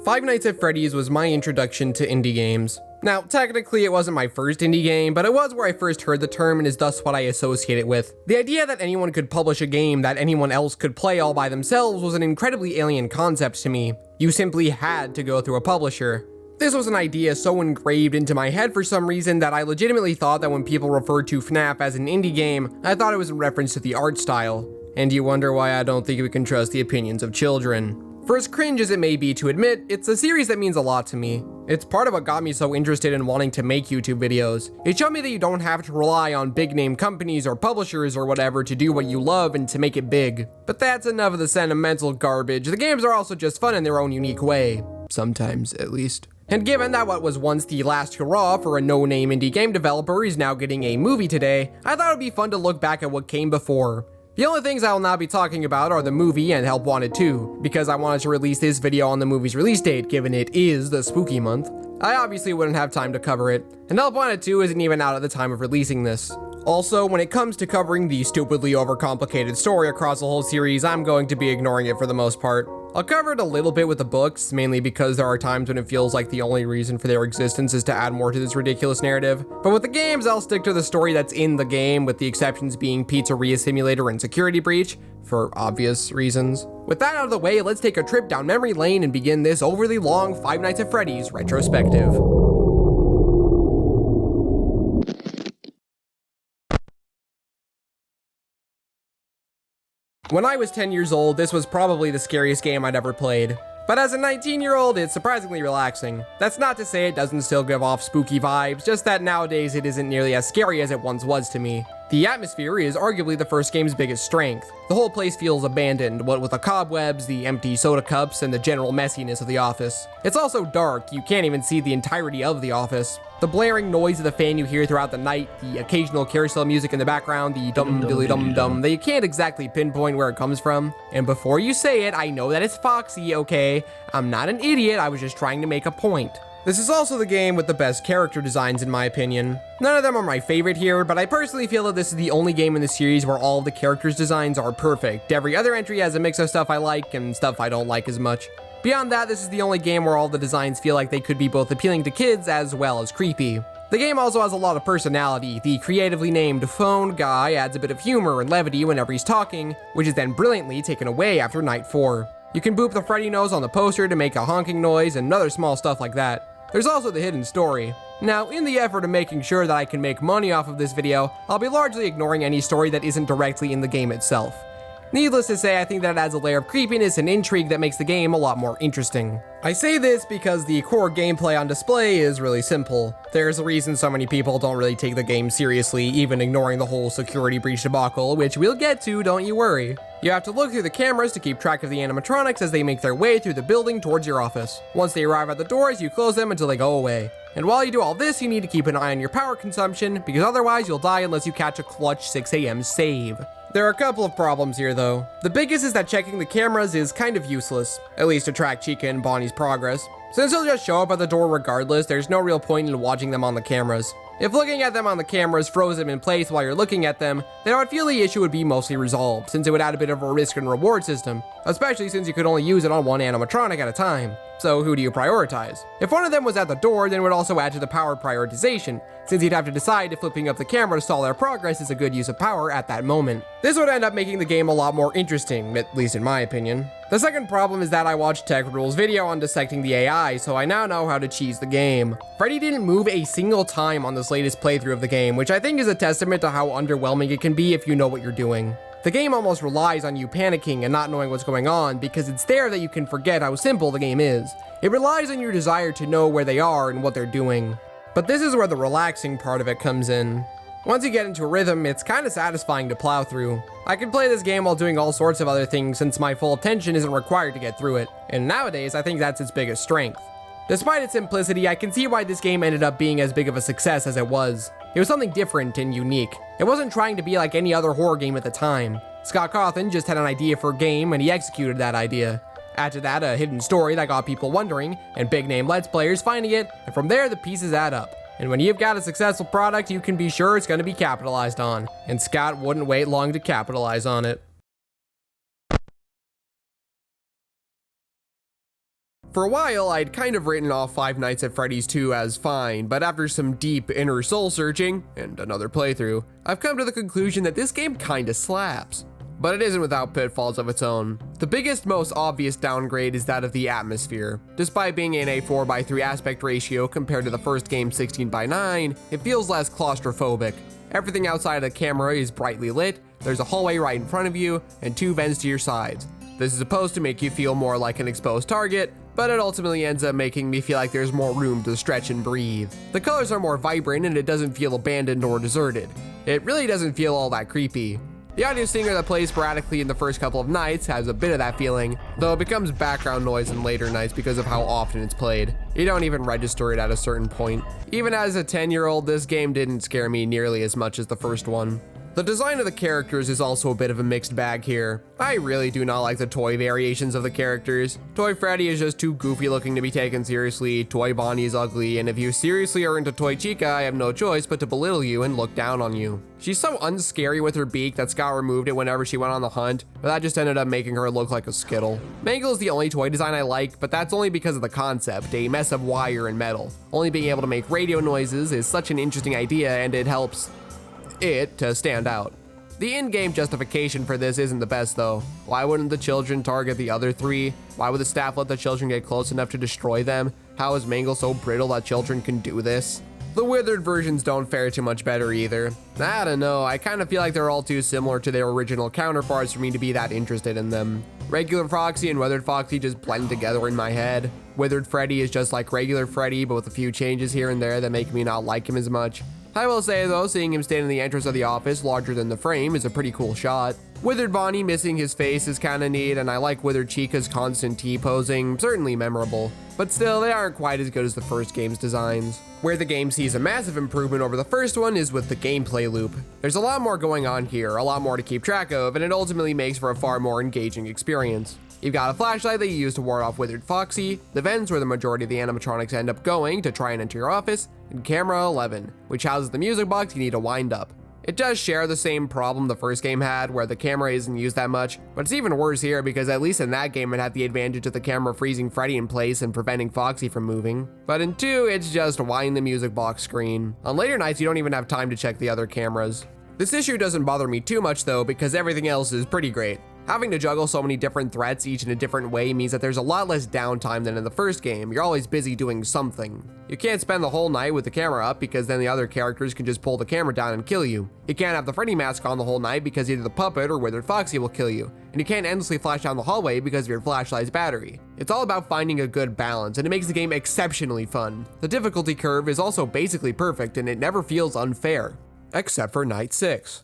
Five Nights at Freddy's was my introduction to indie games. Now, technically it wasn't my first indie game, but it was where I first heard the term and is thus what I associate it with. The idea that anyone could publish a game that anyone else could play all by themselves was an incredibly alien concept to me. You simply had to go through a publisher. This was an idea so engraved into my head for some reason that I legitimately thought that when people referred to FNAF as an indie game, I thought it was in reference to the art style. And you wonder why I don't think we can trust the opinions of children. For as cringe as it may be to admit, it's a series that means a lot to me. It's part of what got me so interested in wanting to make YouTube videos. It showed me that you don't have to rely on big name companies or publishers or whatever to do what you love and to make it big. But that's enough of the sentimental garbage. The games are also just fun in their own unique way. Sometimes, at least. And given that what was once the last hurrah for a no-name indie game developer is now getting a movie today, I thought it would be fun to look back at what came before. The only things I will not be talking about are the movie and Help Wanted 2, because I wanted to release this video on the movie's release date, given it is the spooky month. I obviously wouldn't have time to cover it, and Help Wanted 2 isn't even out at the time of releasing this. Also, when it comes to covering the stupidly overcomplicated story across the whole series, I'm going to be ignoring it for the most part. I'll cover it a little bit with the books, mainly because there are times when it feels like the only reason for their existence is to add more to this ridiculous narrative. But with the games, I'll stick to the story that's in the game, with the exceptions being Pizzeria Simulator and Security Breach, for obvious reasons. With that out of the way, let's take a trip down memory lane and begin this overly long Five Nights at Freddy's retrospective. When I was 10 years old, this was probably the scariest game I'd ever played. But as a 19-year-old, it's surprisingly relaxing. That's not to say it doesn't still give off spooky vibes, just that nowadays it isn't nearly as scary as it once was to me. The atmosphere is arguably the first game's biggest strength. The whole place feels abandoned, what with the cobwebs, the empty soda cups, and the general messiness of the office. It's also dark, you can't even see the entirety of the office. The blaring noise of the fan you hear throughout the night, the occasional carousel music in the background, the dum-dilly-dum-dum, that you can't exactly pinpoint where it comes from. And before you say it, I know that it's Foxy, okay? I'm not an idiot, I was just trying to make a point. This is also the game with the best character designs in my opinion. None of them are my favorite here, but I personally feel that this is the only game in the series where all of the characters' designs are perfect. Every other entry has a mix of stuff I like and stuff I don't like as much. Beyond that, this is the only game where all the designs feel like they could be both appealing to kids as well as creepy. The game also has a lot of personality. The creatively named Phone Guy adds a bit of humor and levity whenever he's talking, which is then brilliantly taken away after Night 4. You can boop the Freddy nose on the poster to make a honking noise and other small stuff like that. There's also the hidden story. Now, in the effort of making sure that I can make money off of this video, I'll be largely ignoring any story that isn't directly in the game itself. Needless to say, I think that it adds a layer of creepiness and intrigue that makes the game a lot more interesting. I say this because the core gameplay on display is really simple. There's a reason so many people don't really take the game seriously, even ignoring the whole security breach debacle, which we'll get to, don't you worry. You have to look through the cameras to keep track of the animatronics as they make their way through the building towards your office. Once they arrive at the doors, you close them until they go away. And while you do all this, you need to keep an eye on your power consumption, because otherwise you'll die unless you catch a clutch 6 AM save. There are a couple of problems here though. The biggest is that checking the cameras is kind of useless, at least to track Chica and Bonnie's progress. Since they'll just show up at the door regardless, there's no real point in watching them on the cameras. If looking at them on the cameras froze them in place while you're looking at them, then I would feel the issue would be mostly resolved, since it would add a bit of a risk and reward system, especially since you could only use it on one animatronic at a time. So who do you prioritize? If one of them was at the door, then it would also add to the power prioritization, since you'd have to decide if flipping up the camera to stall their progress is a good use of power at that moment. This would end up making the game a lot more interesting, at least in my opinion. The second problem is that I watched Tech Rule's video on dissecting the AI, so I now know how to cheese the game. Freddy didn't move a single time on this latest playthrough of the game, which I think is a testament to how underwhelming it can be if you know what you're doing. The game almost relies on you panicking and not knowing what's going on because it's there that you can forget how simple the game is. It relies on your desire to know where they are and what they're doing. But this is where the relaxing part of it comes in. Once you get into a rhythm, it's kind of satisfying to plow through. I can play this game while doing all sorts of other things since my full attention isn't required to get through it, and nowadays I think that's its biggest strength. Despite its simplicity, I can see why this game ended up being as big of a success as it was. It was something different and unique. It wasn't trying to be like any other horror game at the time. Scott Cawthon just had an idea for a game and he executed that idea. Add to that a hidden story that got people wondering, and big name Let's Players finding it, and from there the pieces add up. And when you've got a successful product, you can be sure it's going to be capitalized on. And Scott wouldn't wait long to capitalize on it. For a while, I'd kind of written off Five Nights at Freddy's 2 as fine, but after some deep inner soul searching, and another playthrough, I've come to the conclusion that this game kinda slaps. But it isn't without pitfalls of its own. The biggest, most obvious downgrade is that of the atmosphere. Despite being in a 4:3 aspect ratio compared to the first game's 16:9, it feels less claustrophobic. Everything outside of the camera is brightly lit, there's a hallway right in front of you, and 2 vents to your sides. This is supposed to make you feel more like an exposed target, but it ultimately ends up making me feel like there's more room to stretch and breathe. The colors are more vibrant and it doesn't feel abandoned or deserted. It really doesn't feel all that creepy. The audio singer that plays sporadically in the first couple of nights has a bit of that feeling, though it becomes background noise in later nights because of how often it's played. You don't even register it at a certain point. Even as a 10-year-old, this game didn't scare me nearly as much as the first one. The design of the characters is also a bit of a mixed bag here. I really do not like the toy variations of the characters. Toy Freddy is just too goofy looking to be taken seriously, Toy Bonnie is ugly, and if you seriously are into Toy Chica, I have no choice but to belittle you and look down on you. She's so unscary with her beak that Scott removed it whenever she went on the hunt, but that just ended up making her look like a Skittle. Mangle is the only toy design I like, but that's only because of the concept, a mess of wire and metal. Only being able to make radio noises is such an interesting idea, and it helps it to stand out. The in-game justification for this isn't the best though. Why wouldn't the children target the other 3? Why would the staff let the children get close enough to destroy them? How is Mangle so brittle that children can do this? The withered versions don't fare too much better either. I don't know, I kind of feel like they're all too similar to their original counterparts for me to be that interested in them. Regular Foxy and Withered Foxy just blend together in my head. Withered Freddy is just like regular Freddy, but with a few changes here and there that make me not like him as much. I will say though, seeing him stand in the entrance of the office larger than the frame is a pretty cool shot. Withered Bonnie missing his face is kinda neat, and I like Withered Chica's constant T-posing, certainly memorable. But still, they aren't quite as good as the first game's designs. Where the game sees a massive improvement over the first one is with the gameplay loop. There's a lot more going on here, a lot more to keep track of, and it ultimately makes for a far more engaging experience. You've got a flashlight that you use to ward off Withered Foxy, the vents where the majority of the animatronics end up going to try and enter your office, and Camera 11, which houses the music box you need to wind up. It does share the same problem the first game had, where the camera isn't used that much, but it's even worse here because at least in that game it had the advantage of the camera freezing Freddy in place and preventing Foxy from moving. But in 2, it's just wind the music box screen. On later nights, you don't even have time to check the other cameras. This issue doesn't bother me too much though, because everything else is pretty great. Having to juggle so many different threats, each in a different way, means that there's a lot less downtime than in the first game. You're always busy doing something. You can't spend the whole night with the camera up because then the other characters can just pull the camera down and kill you. You can't have the Freddy mask on the whole night because either the puppet or Withered Foxy will kill you. And you can't endlessly flash down the hallway because of your flashlight's battery. It's all about finding a good balance, and it makes the game exceptionally fun. The difficulty curve is also basically perfect, and it never feels unfair. Except for Night 6.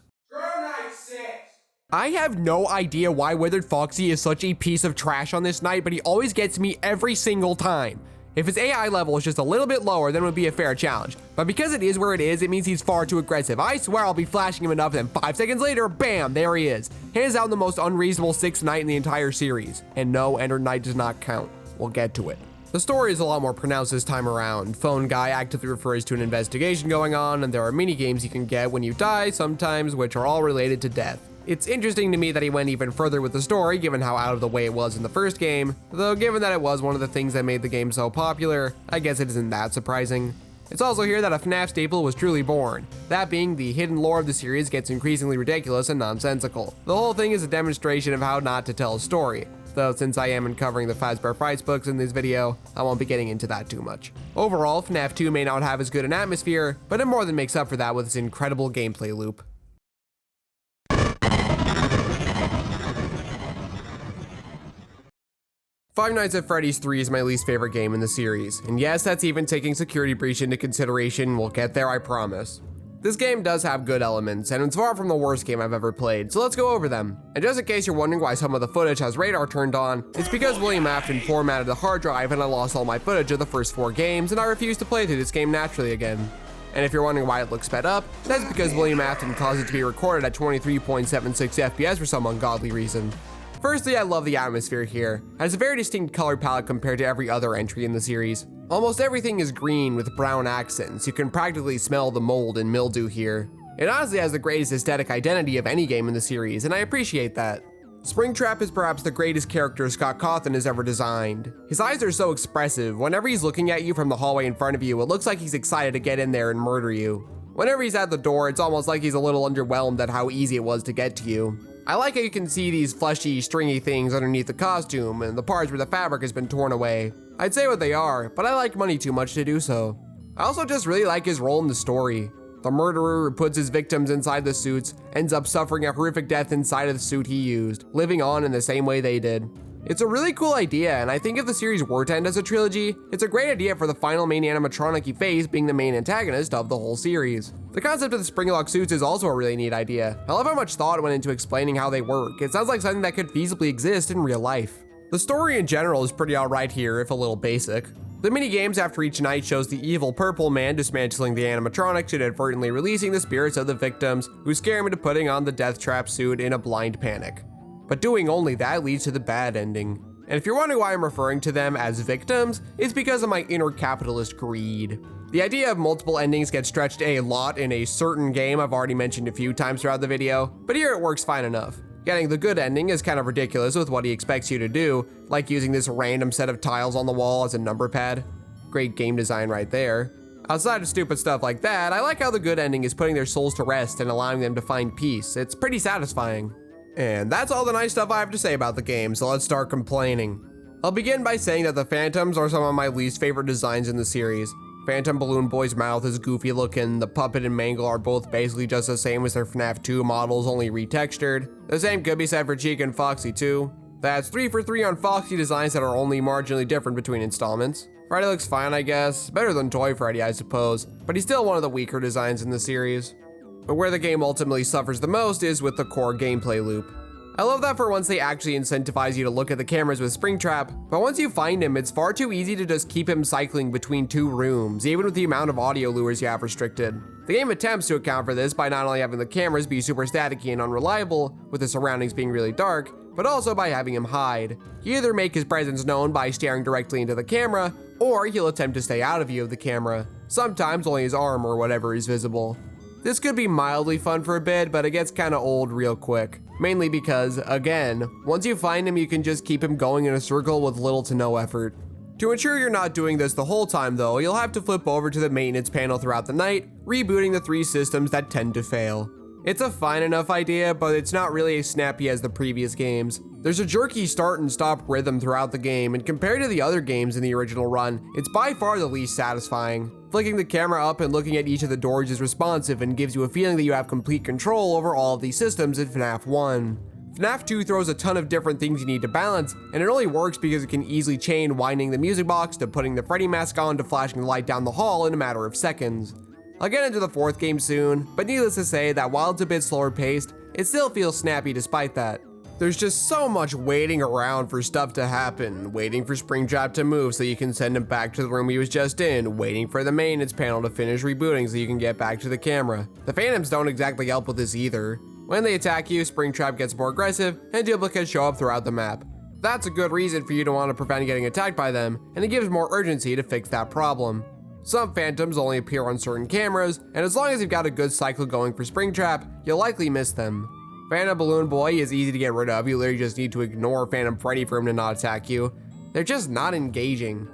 I have no idea why Withered Foxy is such a piece of trash on this night, but he always gets me every single time. If his AI level is just a little bit lower, then it would be a fair challenge. But because it is where it is, it means he's far too aggressive. I swear I'll be flashing him enough, and 5 seconds later, bam, there he is. Hands down the most unreasonable 6th night in the entire series. And no, Ender Night does not count. We'll get to it. The story is a lot more pronounced this time around. Phone Guy actively refers to an investigation going on, and there are mini games you can get when you die sometimes, which are all related to death. It's interesting to me that he went even further with the story, given how out of the way it was in the first game, though given that it was one of the things that made the game so popular, I guess it isn't that surprising. It's also here that a FNAF staple was truly born, that being the hidden lore of the series gets increasingly ridiculous and nonsensical. The whole thing is a demonstration of how not to tell a story, though since I am uncovering the Fazbear Frights books in this video, I won't be getting into that too much. Overall, FNAF 2 may not have as good an atmosphere, but it more than makes up for that with its incredible gameplay loop. Five Nights at Freddy's 3 is my least favorite game in the series, and yes, that's even taking Security Breach into consideration. We'll get there, I promise. This game does have good elements, and it's far from the worst game I've ever played, so let's go over them. And just in case you're wondering why some of the footage has radar turned on, it's because William Afton formatted the hard drive and I lost all my footage of the first 4 games, and I refuse to play through this game naturally again. And if you're wondering why it looks sped up, that's because William Afton caused it to be recorded at 23.76 FPS for some ungodly reason. Firstly, I love the atmosphere here. It has a very distinct color palette compared to every other entry in the series. Almost everything is green with brown accents. You can practically smell the mold and mildew here. It honestly has the greatest aesthetic identity of any game in the series, and I appreciate that. Springtrap is perhaps the greatest character Scott Cawthon has ever designed. His eyes are so expressive. Whenever he's looking at you from the hallway in front of you, it looks like he's excited to get in there and murder you. Whenever he's at the door, it's almost like he's a little underwhelmed at how easy it was to get to you. I like how you can see these fleshy, stringy things underneath the costume and the parts where the fabric has been torn away. I'd say what they are, but I like money too much to do so. I also just really like his role in the story. The murderer who puts his victims inside the suits ends up suffering a horrific death inside of the suit he used, living on in the same way they did. It's a really cool idea, and I think if the series were to end as a trilogy, it's a great idea for the final main animatronic you face being the main antagonist of the whole series. The concept of the spring-lock suits is also a really neat idea. I love how much thought went into explaining how they work. It sounds like something that could feasibly exist in real life. The story in general is pretty alright here, if a little basic. The mini-games after each night shows the evil purple man dismantling the animatronics and inadvertently releasing the spirits of the victims, who scare him into putting on the death trap suit in a blind panic. But doing only that leads to the bad ending. And if you're wondering why I'm referring to them as victims, it's because of my inner capitalist greed. The idea of multiple endings gets stretched a lot in a certain game I've already mentioned a few times throughout the video, but here it works fine enough. Getting the good ending is kind of ridiculous with what he expects you to do, like using this random set of tiles on the wall as a number pad. Great game design right there. Outside of stupid stuff like that, I like how the good ending is putting their souls to rest and allowing them to find peace. It's pretty satisfying. And that's all the nice stuff I have to say about the game, so let's start complaining. I'll begin by saying that the Phantoms are some of my least favorite designs in the series. Phantom Balloon Boy's mouth is goofy looking, the puppet and Mangle are both basically just the same as their FNAF 2 models, only retextured. The same could be said for Chica and Foxy too. That's 3 for 3 on Foxy designs that are only marginally different between installments. Freddy looks fine, I guess. Better than Toy Freddy, I suppose, but he's still one of the weaker designs in the series. But where the game ultimately suffers the most is with the core gameplay loop. I love that for once they actually incentivize you to look at the cameras with Springtrap, but once you find him, it's far too easy to just keep him cycling between 2 rooms, even with the amount of audio lures you have restricted. The game attempts to account for this by not only having the cameras be super staticky and unreliable, with the surroundings being really dark, but also by having him hide. He'll either make his presence known by staring directly into the camera, or he'll attempt to stay out of view of the camera. Sometimes only his arm or whatever is visible. This could be mildly fun for a bit, but it gets kinda old real quick. Mainly because, again, once you find him, you can just keep him going in a circle with little to no effort. To ensure you're not doing this the whole time though, you'll have to flip over to the maintenance panel throughout the night, rebooting the 3 systems that tend to fail. It's a fine enough idea, but it's not really as snappy as the previous games. There's a jerky start and stop rhythm throughout the game, and compared to the other games in the original run, it's by far the least satisfying. Flicking the camera up and looking at each of the doors is responsive and gives you a feeling that you have complete control over all of these systems in FNAF 1. FNAF 2 throws a ton of different things you need to balance, and it only works because it can easily chain winding the music box to putting the Freddy mask on to flashing the light down the hall in a matter of seconds. I'll get into the 4th game soon, but needless to say that while it's a bit slower paced, it still feels snappy despite that. There's just so much waiting around for stuff to happen, waiting for Springtrap to move so you can send him back to the room he was just in, waiting for the maintenance panel to finish rebooting so you can get back to the camera. The Phantoms don't exactly help with this either. When they attack you, Springtrap gets more aggressive, and duplicates show up throughout the map. That's a good reason for you to want to prevent getting attacked by them, and it gives more urgency to fix that problem. Some Phantoms only appear on certain cameras, and as long as you've got a good cycle going for Springtrap, you'll likely miss them. Phantom Balloon Boy is easy to get rid of, you literally just need to ignore Phantom Freddy for him to not attack you. They're just not engaging.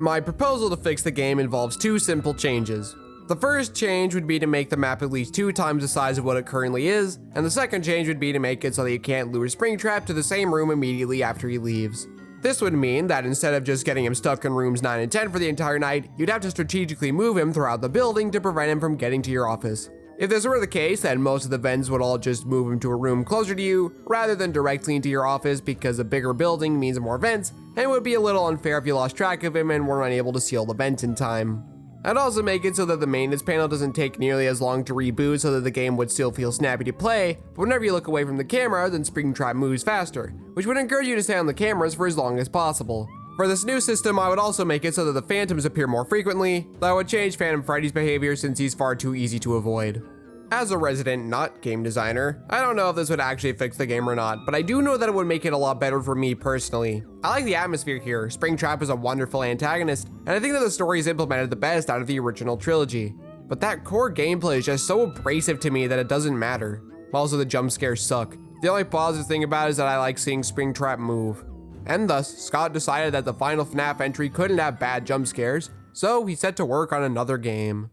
My proposal to fix the game involves 2 simple changes. The first change would be to make the map at least 2 times the size of what it currently is, and the second change would be to make it so that you can't lure Springtrap to the same room immediately after he leaves. This would mean that instead of just getting him stuck in rooms 9 and 10 for the entire night, you'd have to strategically move him throughout the building to prevent him from getting to your office. If this were the case, then most of the vents would all just move him to a room closer to you, rather than directly into your office, because a bigger building means more vents, and it would be a little unfair if you lost track of him and weren't unable to seal the vent in time. I'd also make it so that the maintenance panel doesn't take nearly as long to reboot so that the game would still feel snappy to play, but whenever you look away from the camera, then Springtrap moves faster, which would encourage you to stay on the cameras for as long as possible. For this new system, I would also make it so that the Phantoms appear more frequently, though I would change Phantom Freddy's behavior since he's far too easy to avoid. As a resident not game designer, I don't know if this would actually fix the game or not, but I do know that it would make it a lot better for me personally. I like the atmosphere here, Springtrap is a wonderful antagonist, and I think that the story is implemented the best out of the original trilogy. but that core gameplay is just so abrasive to me that it doesn't matter. Also, the jump scares suck. The only positive thing about it is that I like seeing Springtrap move. And thus, Scott decided that the final FNAF entry couldn't have bad jump scares, so he set to work on another game.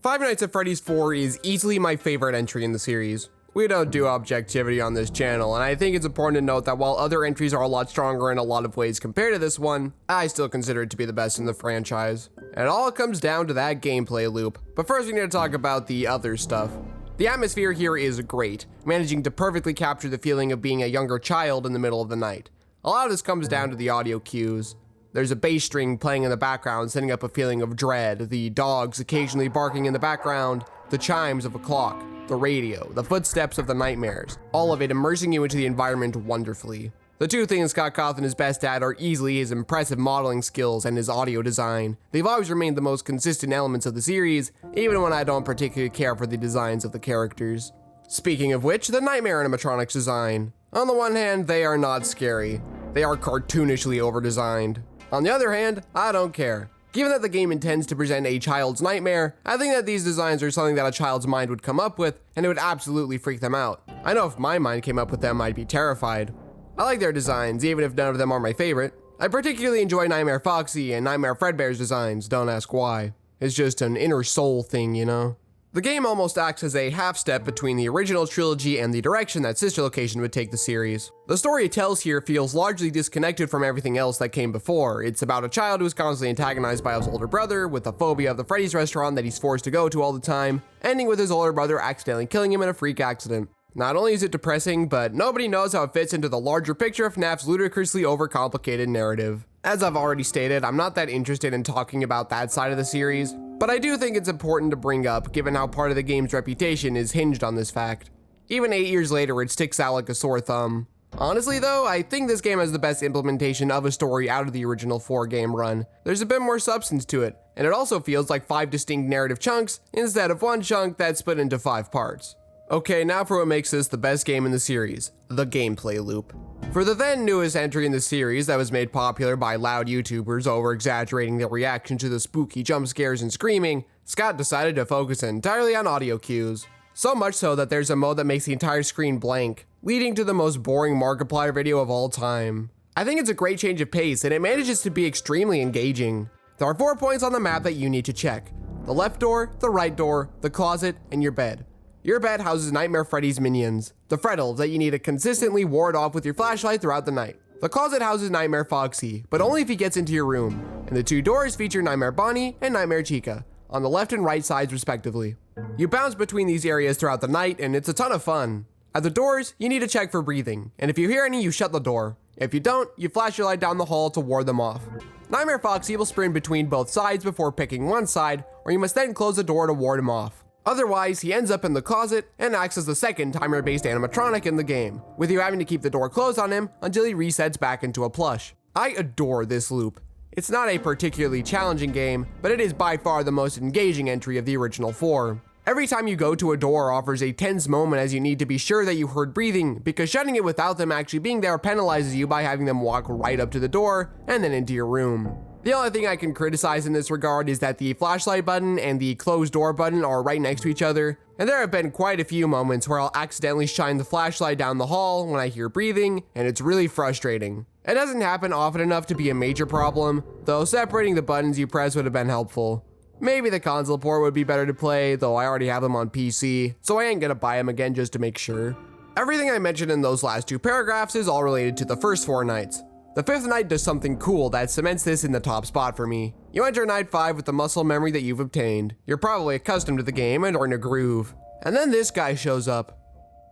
Five Nights at Freddy's 4 is easily my favorite entry in the series. We don't do objectivity on this channel, and I think it's important to note that while other entries are a lot stronger in a lot of ways compared to this one, I still consider it to be the best in the franchise. And it all comes down to that gameplay loop. But first we need to talk about the other stuff. The atmosphere here is great, managing to perfectly capture the feeling of being a younger child in the middle of the night. A lot of this comes down to the audio cues. There's a bass string playing in the background, setting up a feeling of dread, the dogs occasionally barking in the background, the chimes of a clock, the radio, the footsteps of the nightmares, all of it immersing you into the environment wonderfully. The two things Scott Cawthon is best at are easily his impressive modeling skills and his audio design. They've always remained the most consistent elements of the series, even when I don't particularly care for the designs of the characters. Speaking of which, the nightmare animatronics design. On the one hand, they are not scary. They are cartoonishly over-designed. On the other hand, I don't care. Given that the game intends to present a child's nightmare, I think that these designs are something that a child's mind would come up with, and it would absolutely freak them out. I know if my mind came up with them, I'd be terrified. I like their designs, even if none of them are my favorite. I particularly enjoy Nightmare Foxy and Nightmare Fredbear's designs, don't ask why. It's just an inner soul thing, you know? The game almost acts as a half step between the original trilogy and the direction that Sister Location would take the series. The story it tells here feels largely disconnected from everything else that came before. It's about a child who is constantly antagonized by his older brother, with a phobia of the Freddy's restaurant that he's forced to go to all the time, ending with his older brother accidentally killing him in a freak accident. Not only is it depressing, but nobody knows how it fits into the larger picture of FNAF's ludicrously overcomplicated narrative. As I've already stated, I'm not that interested in talking about that side of the series, but I do think it's important to bring up given how part of the game's reputation is hinged on this fact. Even 8 years later, it sticks out like a sore thumb. Honestly though, I think this game has the best implementation of a story out of the original 4 game run. There's a bit more substance to it, and it also feels like 5 distinct narrative chunks instead of one chunk that's split into 5 parts. Okay, now for what makes this the best game in the series, the gameplay loop. For the then newest entry in the series that was made popular by loud YouTubers over-exaggerating their reaction to the spooky jump scares and screaming, Scott decided to focus entirely on audio cues. So much so that there's a mode that makes the entire screen blank, leading to the most boring Markiplier video of all time. I think it's a great change of pace, and it manages to be extremely engaging. There are 4 points on the map that you need to check: the left door, the right door, the closet, and your bed. Your bed houses Nightmare Freddy's minions, the Freddles that you need to consistently ward off with your flashlight throughout the night. The closet houses Nightmare Foxy, but only if he gets into your room. And the 2 doors feature Nightmare Bonnie and Nightmare Chica, on the left and right sides respectively. You bounce between these areas throughout the night, and it's a ton of fun. At the doors, you need to check for breathing, and if you hear any, you shut the door. If you don't, you flash your light down the hall to ward them off. Nightmare Foxy will sprint between both sides before picking one side, or you must then close the door to ward him off. Otherwise, he ends up in the closet and acts as the second timer-based animatronic in the game, with you having to keep the door closed on him until he resets back into a plush. I adore this loop. It's not a particularly challenging game, but it is by far the most engaging entry of the original 4. Every time you go to a door offers a tense moment as you need to be sure that you heard breathing, because shutting it without them actually being there penalizes you by having them walk right up to the door and then into your room. The only thing I can criticize in this regard is that the flashlight button and the closed door button are right next to each other, and there have been quite a few moments where I'll accidentally shine the flashlight down the hall when I hear breathing, and it's really frustrating. It doesn't happen often enough to be a major problem, though separating the buttons you press would have been helpful. Maybe the console port would be better to play, though I already have them on PC, so I ain't gonna buy them again just to make sure. Everything I mentioned in those last 2 paragraphs is all related to the first 4 nights. The 5th night does something cool that cements this in the top spot for me. You enter night 5 with the muscle memory that you've obtained. You're probably accustomed to the game and are in a groove. And then this guy shows up.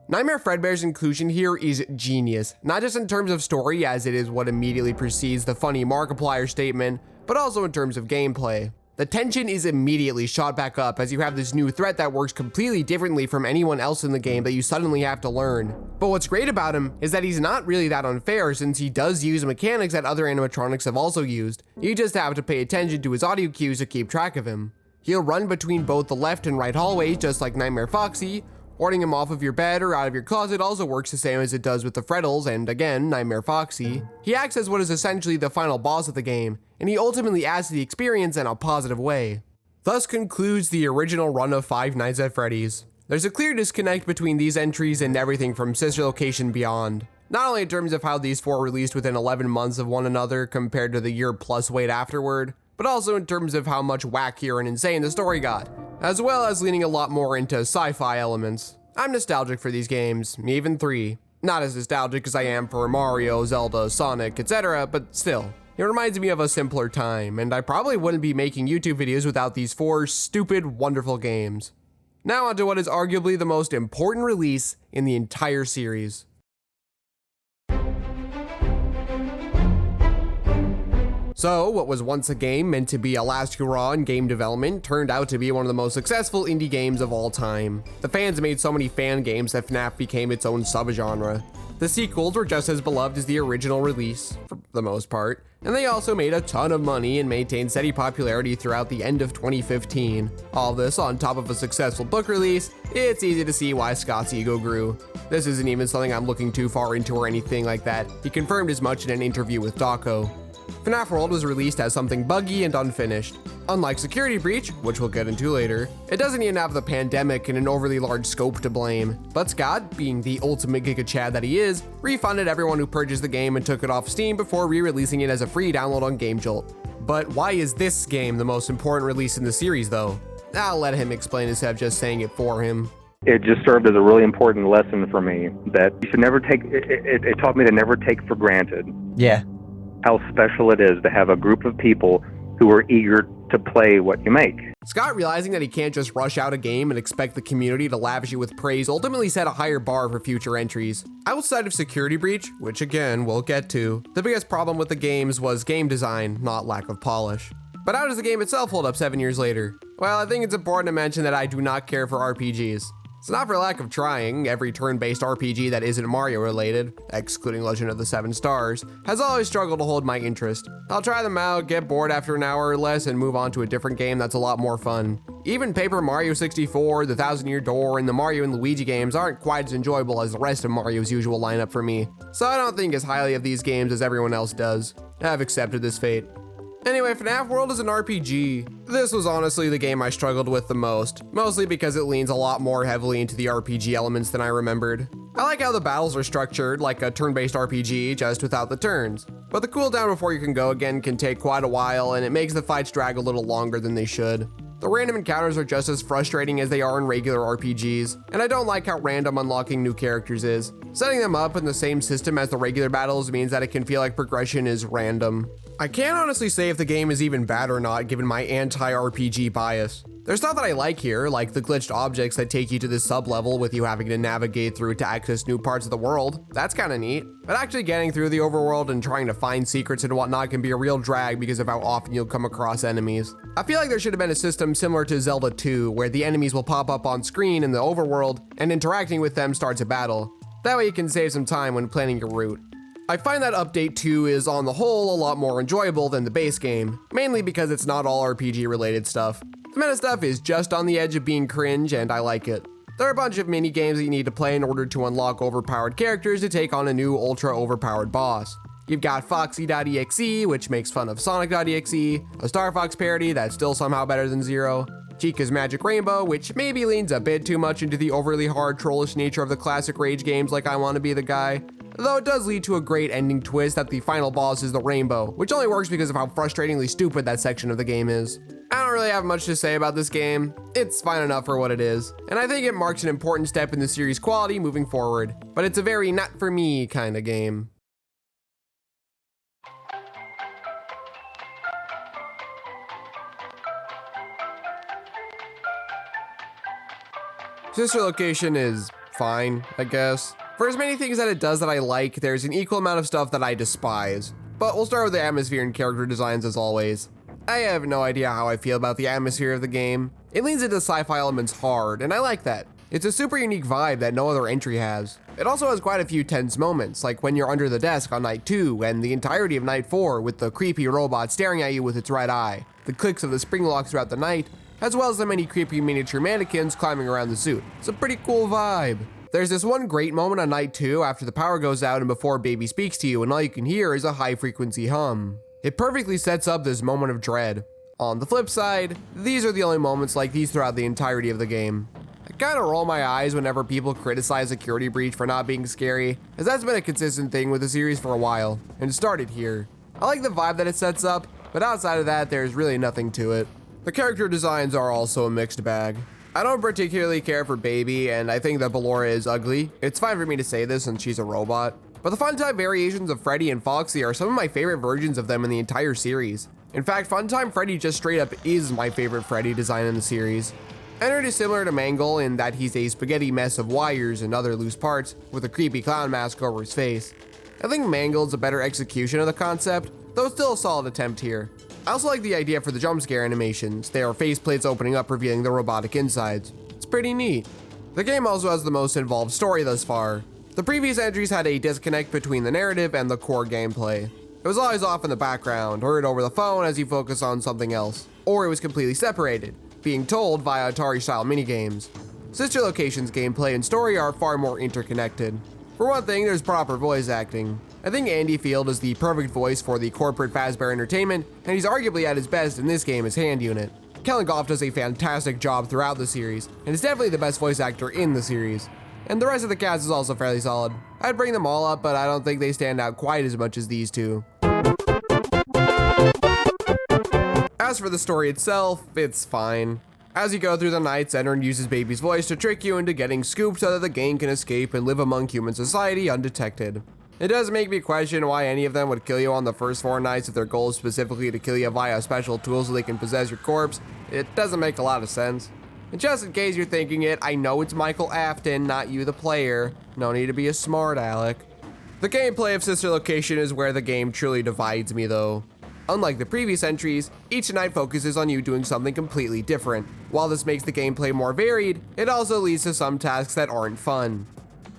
Nightmare Fredbear's inclusion here is genius, not just in terms of story, as it is what immediately precedes the funny Markiplier statement, but also in terms of gameplay. The tension is immediately shot back up as you have this new threat that works completely differently from anyone else in the game that you suddenly have to learn. But what's great about him is that he's not really that unfair, since he does use mechanics that other animatronics have also used. You just have to pay attention to his audio cues to keep track of him. He'll run between both the left and right hallways just like Nightmare Foxy, Warding him off of your bed or out of your closet also works the same as it does with the Freddles and, again, Nightmare Foxy. He acts as what is essentially the final boss of the game, and he ultimately adds to the experience in a positive way. Thus concludes the original run of Five Nights at Freddy's. There's a clear disconnect between these entries and everything from Sister Location beyond. Not only in terms of how these four released within 11 months of one another compared to the year plus wait afterward, but also in terms of how much wackier and insane the story got, as well as leaning a lot more into sci-fi elements. I'm nostalgic for these games, even 3. Not as nostalgic as I am for Mario, Zelda, Sonic, etc., but still. It reminds me of a simpler time, and I probably wouldn't be making YouTube videos without these 4 stupid, wonderful games. Now onto what is arguably the most important release in the entire series. So, what was once a game meant to be a last hurrah in game development turned out to be one of the most successful indie games of all time. The fans made so many fan games that FNAF became its own subgenre. The sequels were just as beloved as the original release, for the most part, and they also made a ton of money and maintained steady popularity throughout the end of 2015. All this on top of a successful book release, it's easy to see why Scott's ego grew. This isn't even something I'm looking too far into or anything like that. He confirmed as much in an interview with Dawko. FNAF World was released as something buggy and unfinished. Unlike Security Breach, which we'll get into later, it doesn't even have the pandemic and an overly large scope to blame. But Scott, being the ultimate Giga Chad that he is, refunded everyone who purchased the game and took it off Steam before re-releasing it as a free download on GameJolt. But why is this game the most important release in the series though? I'll let him explain instead of just saying it for him. It just served as a really important lesson for me that you should never take, it taught me to never take for granted. Yeah. How special it is to have a group of people who are eager to play what you make. Scott, realizing that he can't just rush out a game and expect the community to lavish you with praise, ultimately set a higher bar for future entries. Outside of Security Breach, which again we'll get to, the biggest problem with the games was game design, not lack of polish. But how does the game itself hold up 7 years later? Well, I think it's important to mention that I do not care for RPGs. It's not for lack of trying. Every turn-based RPG that isn't Mario related, excluding Legend of the Seven Stars, has always struggled to hold my interest. I'll try them out, get bored after an hour or less, and move on to a different game that's a lot more fun. Even Paper Mario 64, the Thousand Year Door, and the Mario and Luigi games aren't quite as enjoyable as the rest of Mario's usual lineup for me, so I don't think as highly of these games as everyone else does. I've accepted this fate. Anyway, FNAF World is an RPG. This was honestly the game I struggled with the most, mostly because it leans a lot more heavily into the RPG elements than I remembered. I like how the battles are structured like a turn-based RPG, just without the turns. But the cooldown before you can go again can take quite a while, and it makes the fights drag a little longer than they should. The random encounters are just as frustrating as they are in regular RPGs, and I don't like how random unlocking new characters is. Setting them up in the same system as the regular battles means that it can feel like progression is random. I can't honestly say if the game is even bad or not given my anti-RPG bias. There's stuff that I like here, like the glitched objects that take you to this sub-level with you having to navigate through to access new parts of the world. That's kinda neat. But actually getting through the overworld and trying to find secrets and whatnot can be a real drag because of how often you'll come across enemies. I feel like there should have been a system similar to Zelda 2, where the enemies will pop up on screen in the overworld and interacting with them starts a battle. That way you can save some time when planning your route. I find that Update 2 is, on the whole, a lot more enjoyable than the base game, mainly because it's not all RPG related stuff. The meta stuff is just on the edge of being cringe, and I like it. There are a bunch of mini games that you need to play in order to unlock overpowered characters to take on a new ultra overpowered boss. You've got Foxy.exe, which makes fun of Sonic.exe, a Star Fox parody that's still somehow better than Zero, Chica's Magic Rainbow, which maybe leans a bit too much into the overly hard trollish nature of the classic Rage games like I Wanna Be the Guy, though it does lead to a great ending twist that the final boss is the rainbow, which only works because of how frustratingly stupid that section of the game is. I don't really have much to say about this game. It's fine enough for what it is, and I think it marks an important step in the series' quality moving forward, but it's a very not for me kind of game. Sister Location is fine, I guess. For as many things that it does that I like, there's an equal amount of stuff that I despise. But we'll start with the atmosphere and character designs as always. I have no idea how I feel about the atmosphere of the game. It leans into sci-fi elements hard, and I like that. It's a super unique vibe that no other entry has. It also has quite a few tense moments, like when you're under the desk on night 2 and the entirety of night 4 with the creepy robot staring at you with its red eye, the clicks of the spring lock throughout the night, as well as the many creepy miniature mannequins climbing around the suit. It's a pretty cool vibe. There's this one great moment on night 2 after the power goes out and before Baby speaks to you and all you can hear is a high frequency hum. It perfectly sets up this moment of dread. On the flip side, these are the only moments like these throughout the entirety of the game. I kinda roll my eyes whenever people criticize Security Breach for not being scary, as that's been a consistent thing with the series for a while, and it started here. I like the vibe that it sets up, but outside of that, there's really nothing to it. The character designs are also a mixed bag. I don't particularly care for Baby, and I think that Ballora is ugly. It's fine for me to say this since she's a robot. But the Funtime variations of Freddy and Foxy are some of my favorite versions of them in the entire series. In fact, Funtime Freddy just straight up is my favorite Freddy design in the series. Ennard is similar to Mangle in that he's a spaghetti mess of wires and other loose parts with a creepy clown mask over his face. I think Mangle's a better execution of the concept, though it's still a solid attempt here. I also like the idea for the jump scare animations. They are faceplates opening up revealing the robotic insides. It's pretty neat. The game also has the most involved story thus far. The previous entries had a disconnect between the narrative and the core gameplay. It was always off in the background, heard over the phone as you focus on something else, or it was completely separated, being told via Atari-style minigames. Sister Location's gameplay and story are far more interconnected. For one thing, there's proper voice acting. I think Andy Field is the perfect voice for the corporate Fazbear Entertainment, and he's arguably at his best in this game as Hand Unit. Kellen Goff does a fantastic job throughout the series, and is definitely the best voice actor in the series. And the rest of the cast is also fairly solid. I'd bring them all up, but I don't think they stand out quite as much as these two. As for the story itself, it's fine. As you go through the nights, Ennard uses Baby's voice to trick you into getting scooped so that the gang can escape and live among human society undetected. It does make me question why any of them would kill you on the first 4 nights if their goal is specifically to kill you via special tools so they can possess your corpse. It doesn't make a lot of sense. And just in case you're thinking it, I know it's Michael Afton, not you the player. No need to be a smart aleck. The gameplay of Sister Location is where the game truly divides me though. Unlike the previous entries, each night focuses on you doing something completely different. While this makes the gameplay more varied, it also leads to some tasks that aren't fun.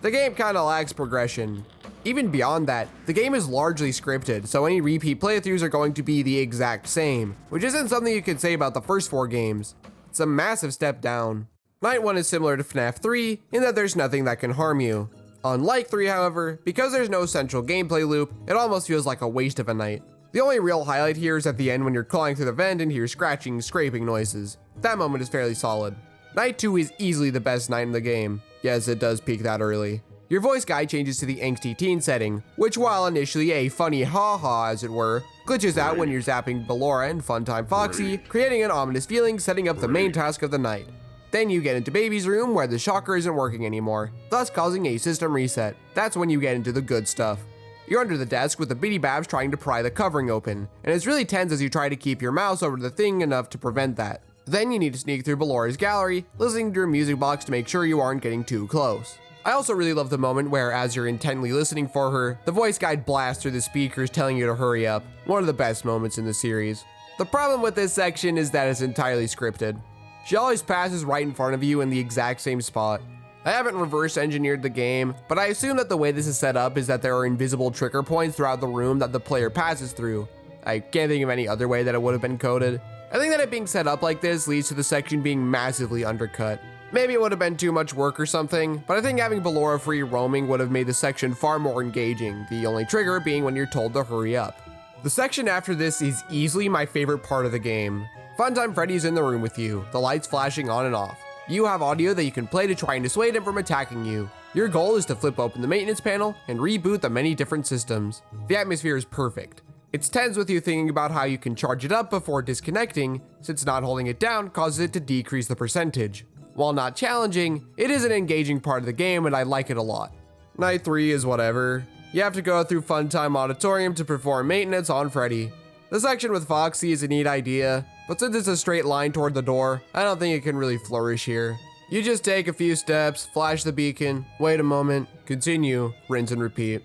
The game kinda lacks progression. Even beyond that, the game is largely scripted, so any repeat playthroughs are going to be the exact same, which isn't something you could say about the first 4 games. It's a massive step down. Night 1 is similar to FNAF 3 in that there's nothing that can harm you. Unlike 3, however, because there's no central gameplay loop, it almost feels like a waste of a night. The only real highlight here is at the end when you're clawing through the vent and hear scratching, scraping noises. That moment is fairly solid. Night 2 is easily the best night in the game. Yes, it does peak that early. Your voice guide changes to the angsty teen setting, which while initially a funny ha-ha as it were, glitches out when you're zapping Ballora and Funtime Foxy, creating an ominous feeling setting up the main task of the night. Then you get into Baby's room where the shocker isn't working anymore, thus causing a system reset. That's when you get into the good stuff. You're under the desk with the bitty Babs trying to pry the covering open, and it's really tense as you try to keep your mouse over the thing enough to prevent that. Then you need to sneak through Ballora's gallery, listening to her music box to make sure you aren't getting too close. I also really love the moment where, as you're intently listening for her, the voice guide blasts through the speakers telling you to hurry up. One of the best moments in the series. The problem with this section is that it's entirely scripted. She always passes right in front of you in the exact same spot. I haven't reverse engineered the game, but I assume that the way this is set up is that there are invisible trigger points throughout the room that the player passes through. I can't think of any other way that it would have been coded. I think that it being set up like this leads to the section being massively undercut. Maybe it would have been too much work or something, but I think having Ballora free roaming would have made the section far more engaging, the only trigger being when you're told to hurry up. The section after this is easily my favorite part of the game. Funtime Freddy's in the room with you, the lights flashing on and off. You have audio that you can play to try and dissuade him from attacking you. Your goal is to flip open the maintenance panel and reboot the many different systems. The atmosphere is perfect. It's tense with you thinking about how you can charge it up before disconnecting, since not holding it down causes it to decrease the percentage. While not challenging, it is an engaging part of the game and I like it a lot. Night 3 is whatever. You have to go through Funtime Auditorium to perform maintenance on Freddy. The section with Foxy is a neat idea, but since it's a straight line toward the door, I don't think it can really flourish here. You just take a few steps, flash the beacon, wait a moment, continue, rinse and repeat.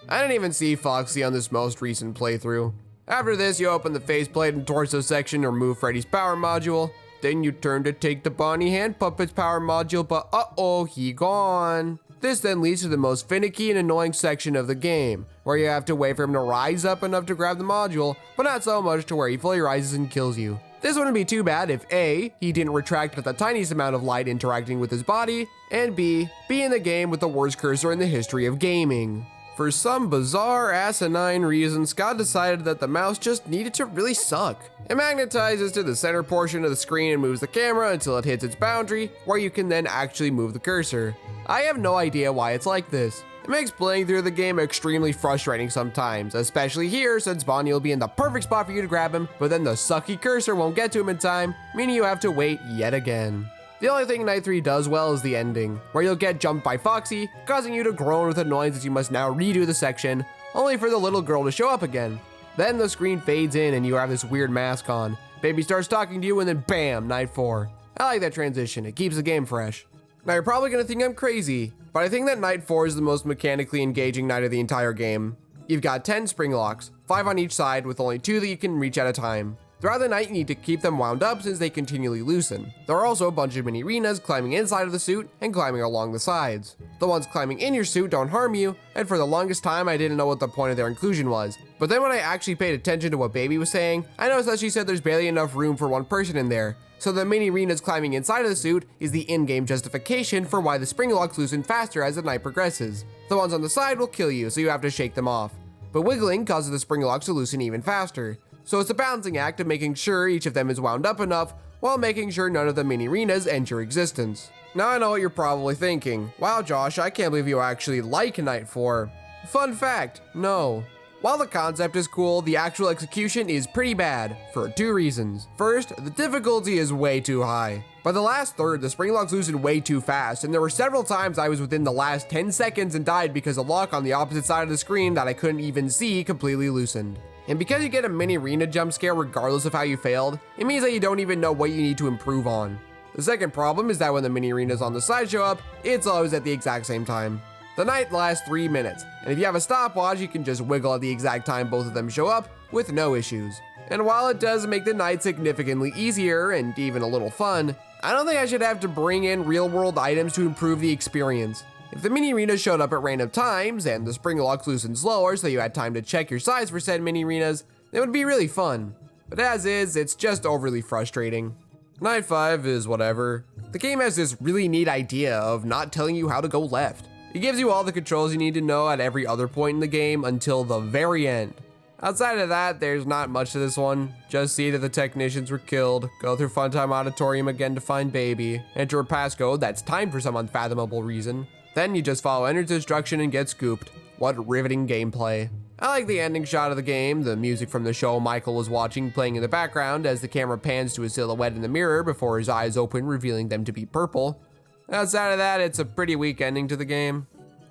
I didn't even see Foxy on this most recent playthrough. After this, you open the faceplate and torso section to remove Freddy's power module. Then you turn to take the Bonnie Hand Puppet's power module, but uh-oh, he gone. This then leads to the most finicky and annoying section of the game, where you have to wait for him to rise up enough to grab the module, but not so much to where he fully rises and kills you. This wouldn't be too bad if A, he didn't retract at the tiniest amount of light interacting with his body, and B, be in the game with the worst cursor in the history of gaming. For some bizarre, asinine reason, Scott decided that the mouse just needed to really suck. It magnetizes to the center portion of the screen and moves the camera until it hits its boundary, where you can then actually move the cursor. I have no idea why it's like this. It makes playing through the game extremely frustrating sometimes, especially here since Bonnie will be in the perfect spot for you to grab him, but then the sucky cursor won't get to him in time, meaning you have to wait yet again. The only thing Night 3 does well is the ending, where you'll get jumped by Foxy, causing you to groan with annoyance as you must now redo the section, only for the little girl to show up again. Then the screen fades in and you have this weird mask on. Baby starts talking to you and then bam, Night 4. I like that transition, it keeps the game fresh. Now you're probably gonna think I'm crazy, but I think that Night 4 is the most mechanically engaging night of the entire game. You've got 10 spring locks, 5 on each side with only 2 that you can reach at a time. Throughout the night, you need to keep them wound up since they continually loosen. There are also a bunch of mini arenas climbing inside of the suit and climbing along the sides. The ones climbing in your suit don't harm you, and for the longest time I didn't know what the point of their inclusion was. But then when I actually paid attention to what Baby was saying, I noticed that she said there's barely enough room for one person in there. So the mini arenas climbing inside of the suit is the in-game justification for why the spring locks loosen faster as the night progresses. The ones on the side will kill you, so you have to shake them off. But wiggling causes the spring locks to loosen even faster. So it's a balancing act of making sure each of them is wound up enough while making sure none of the mini arenas end your existence. Now I know what you're probably thinking. Wow, Josh, I can't believe you actually like Night 4. Fun fact, no. While the concept is cool, the actual execution is pretty bad, for 2 reasons. First, the difficulty is way too high. By the last third, the spring locks loosened way too fast, and there were several times I was within the last 10 seconds and died because a lock on the opposite side of the screen that I couldn't even see completely loosened. And because you get a mini arena jump scare regardless of how you failed, it means that you don't even know what you need to improve on. The second problem is that when the mini arenas on the side show up, it's always at the exact same time. The night lasts 3 minutes, and if you have a stopwatch, you can just wiggle at the exact time both of them show up with no issues. And while it does make the night significantly easier and even a little fun, I don't think I should have to bring in real-world items to improve the experience. If the mini arenas showed up at random times and the spring locks loosened slower so you had time to check your size for said mini arenas, it would be really fun. But as is, it's just overly frustrating. Night 5 is whatever. The game has this really neat idea of not telling you how to go left. It gives you all the controls you need to know at every other point in the game until the very end. Outside of that, there's not much to this one. Just see that the technicians were killed, go through Funtime Auditorium again to find Baby, enter a passcode that's timed for some unfathomable reason. Then you just follow Ender's instruction and get scooped. What riveting gameplay. I like the ending shot of the game, the music from the show Michael was watching playing in the background as the camera pans to his silhouette in the mirror before his eyes open, revealing them to be purple. Outside of that, it's a pretty weak ending to the game.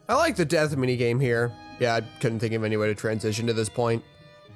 I like the death minigame here. Yeah, I couldn't think of any way to transition to this point.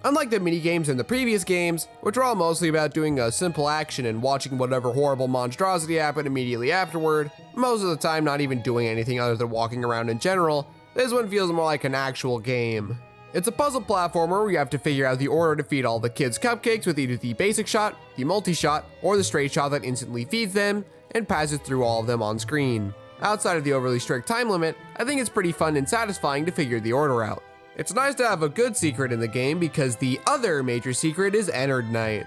Unlike the minigames in the previous games, which are all mostly about doing a simple action and watching whatever horrible monstrosity happen immediately afterward, most of the time not even doing anything other than walking around in general, this one feels more like an actual game. It's a puzzle platformer where you have to figure out the order to feed all the kids cupcakes with either the basic shot, the multi-shot, or the straight shot that instantly feeds them and passes through all of them on screen. Outside of the overly strict time limit, I think it's pretty fun and satisfying to figure the order out. It's nice to have a good secret in the game because the other major secret is Ennard Night.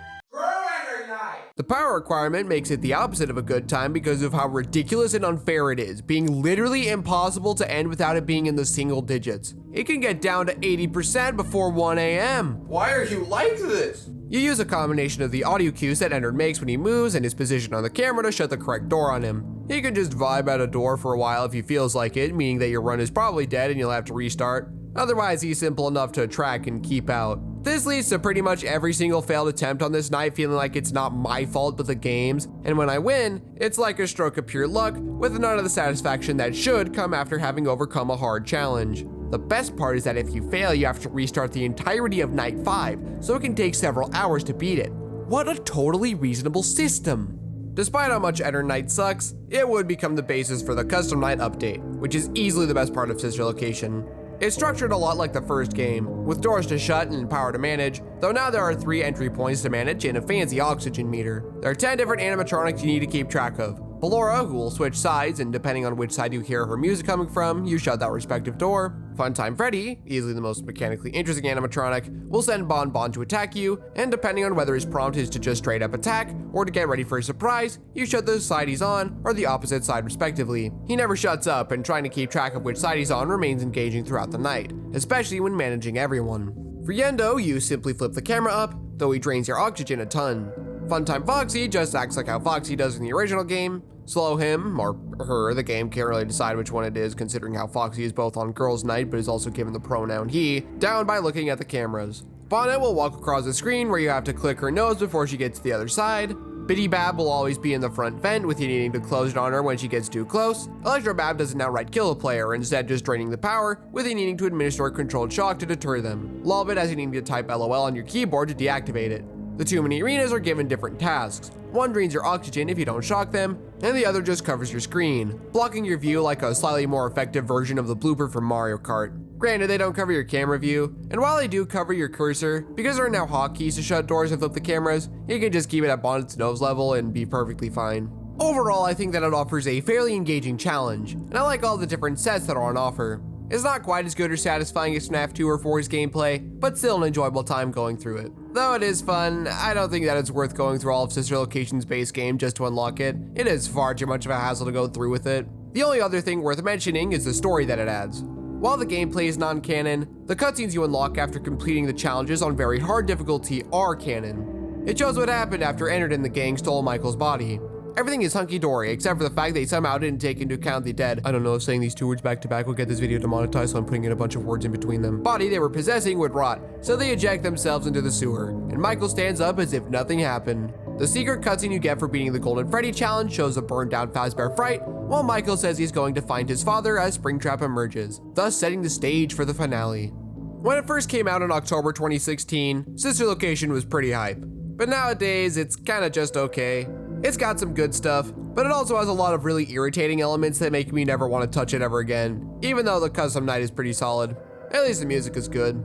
The power requirement makes it the opposite of a good time because of how ridiculous and unfair it is, being literally impossible to end without it being in the single digits. It can get down to 80% before 1 AM. Why are you like this? You use a combination of the audio cues that Ennard makes when he moves and his position on the camera to shut the correct door on him. He can just vibe at a door for a while if he feels like it, meaning that your run is probably dead and you'll have to restart. Otherwise, he's simple enough to track and keep out. This leads to pretty much every single failed attempt on this night feeling like it's not my fault but the game's, and when I win, it's like a stroke of pure luck with none of the satisfaction that should come after having overcome a hard challenge. The best part is that if you fail, you have to restart the entirety of Night 5, so it can take several hours to beat it. What a totally reasonable system! Despite how much Ennard Night sucks, it would become the basis for the Custom Night update, which is easily the best part of Sister Location. It's structured a lot like the first game, with doors to shut and power to manage, though now there are 3 entry points to manage and a fancy oxygen meter. There are 10 different animatronics you need to keep track of, Ballora, who will switch sides, and depending on which side you hear her music coming from, you shut that respective door. Funtime Freddy, easily the most mechanically interesting animatronic, will send Bon Bon to attack you, and depending on whether his prompt is to just straight up attack or to get ready for a surprise, you shut the side he's on or the opposite side respectively. He never shuts up, and trying to keep track of which side he's on remains engaging throughout the night, especially when managing everyone. For Yendo, you simply flip the camera up, though he drains your oxygen a ton. Funtime Foxy just acts like how Foxy does in the original game. Slow him, or her, the game can't really decide which one it is considering how Foxy is both on girls' night but is also given the pronoun he, down by looking at the cameras. Bonnet will walk across the screen where you have to click her nose before she gets to the other side. Biddy Bab will always be in the front vent with you needing to close it on her when she gets too close. Electro Bab doesn't outright kill a player, instead just draining the power, with you needing to administer a controlled shock to deter them. Lolbit has you needing to type LOL on your keyboard to deactivate it. The two mini arenas are given different tasks. One drains your oxygen if you don't shock them, and the other just covers your screen, blocking your view like a slightly more effective version of the blooper from Mario Kart. Granted, they don't cover your camera view, and while they do cover your cursor, because there are now hotkeys to shut doors and flip the cameras, you can just keep it at Bonnet's nose level and be perfectly fine. Overall, I think that it offers a fairly engaging challenge, and I like all the different sets that are on offer. It's not quite as good or satisfying as FNAF 2 or 4's gameplay, but still an enjoyable time going through it. Though it is fun, I don't think that it's worth going through all of Sister Location's base game just to unlock it. It is far too much of a hassle to go through with it. The only other thing worth mentioning is the story that it adds. While the gameplay is non-canon, the cutscenes you unlock after completing the challenges on very hard difficulty are canon. It shows what happened after Ennard and the gang stole Michael's body. Everything is hunky-dory, except for the fact they somehow didn't take into account the dead, I don't know if saying these two words back to back will get this video demonetized, so I'm putting in a bunch of words in between them, body they were possessing would rot, so they eject themselves into the sewer, and Michael stands up as if nothing happened. The secret cutscene you get for beating the Golden Freddy challenge shows a burned down Fazbear Fright, while Michael says he's going to find his father as Springtrap emerges, thus setting the stage for the finale. When it first came out in October 2016, Sister Location was pretty hype, but nowadays it's kinda just okay. It's got some good stuff, but it also has a lot of really irritating elements that make me never want to touch it ever again, even though the custom night is pretty solid. At least the music is good.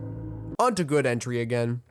On to good entry again.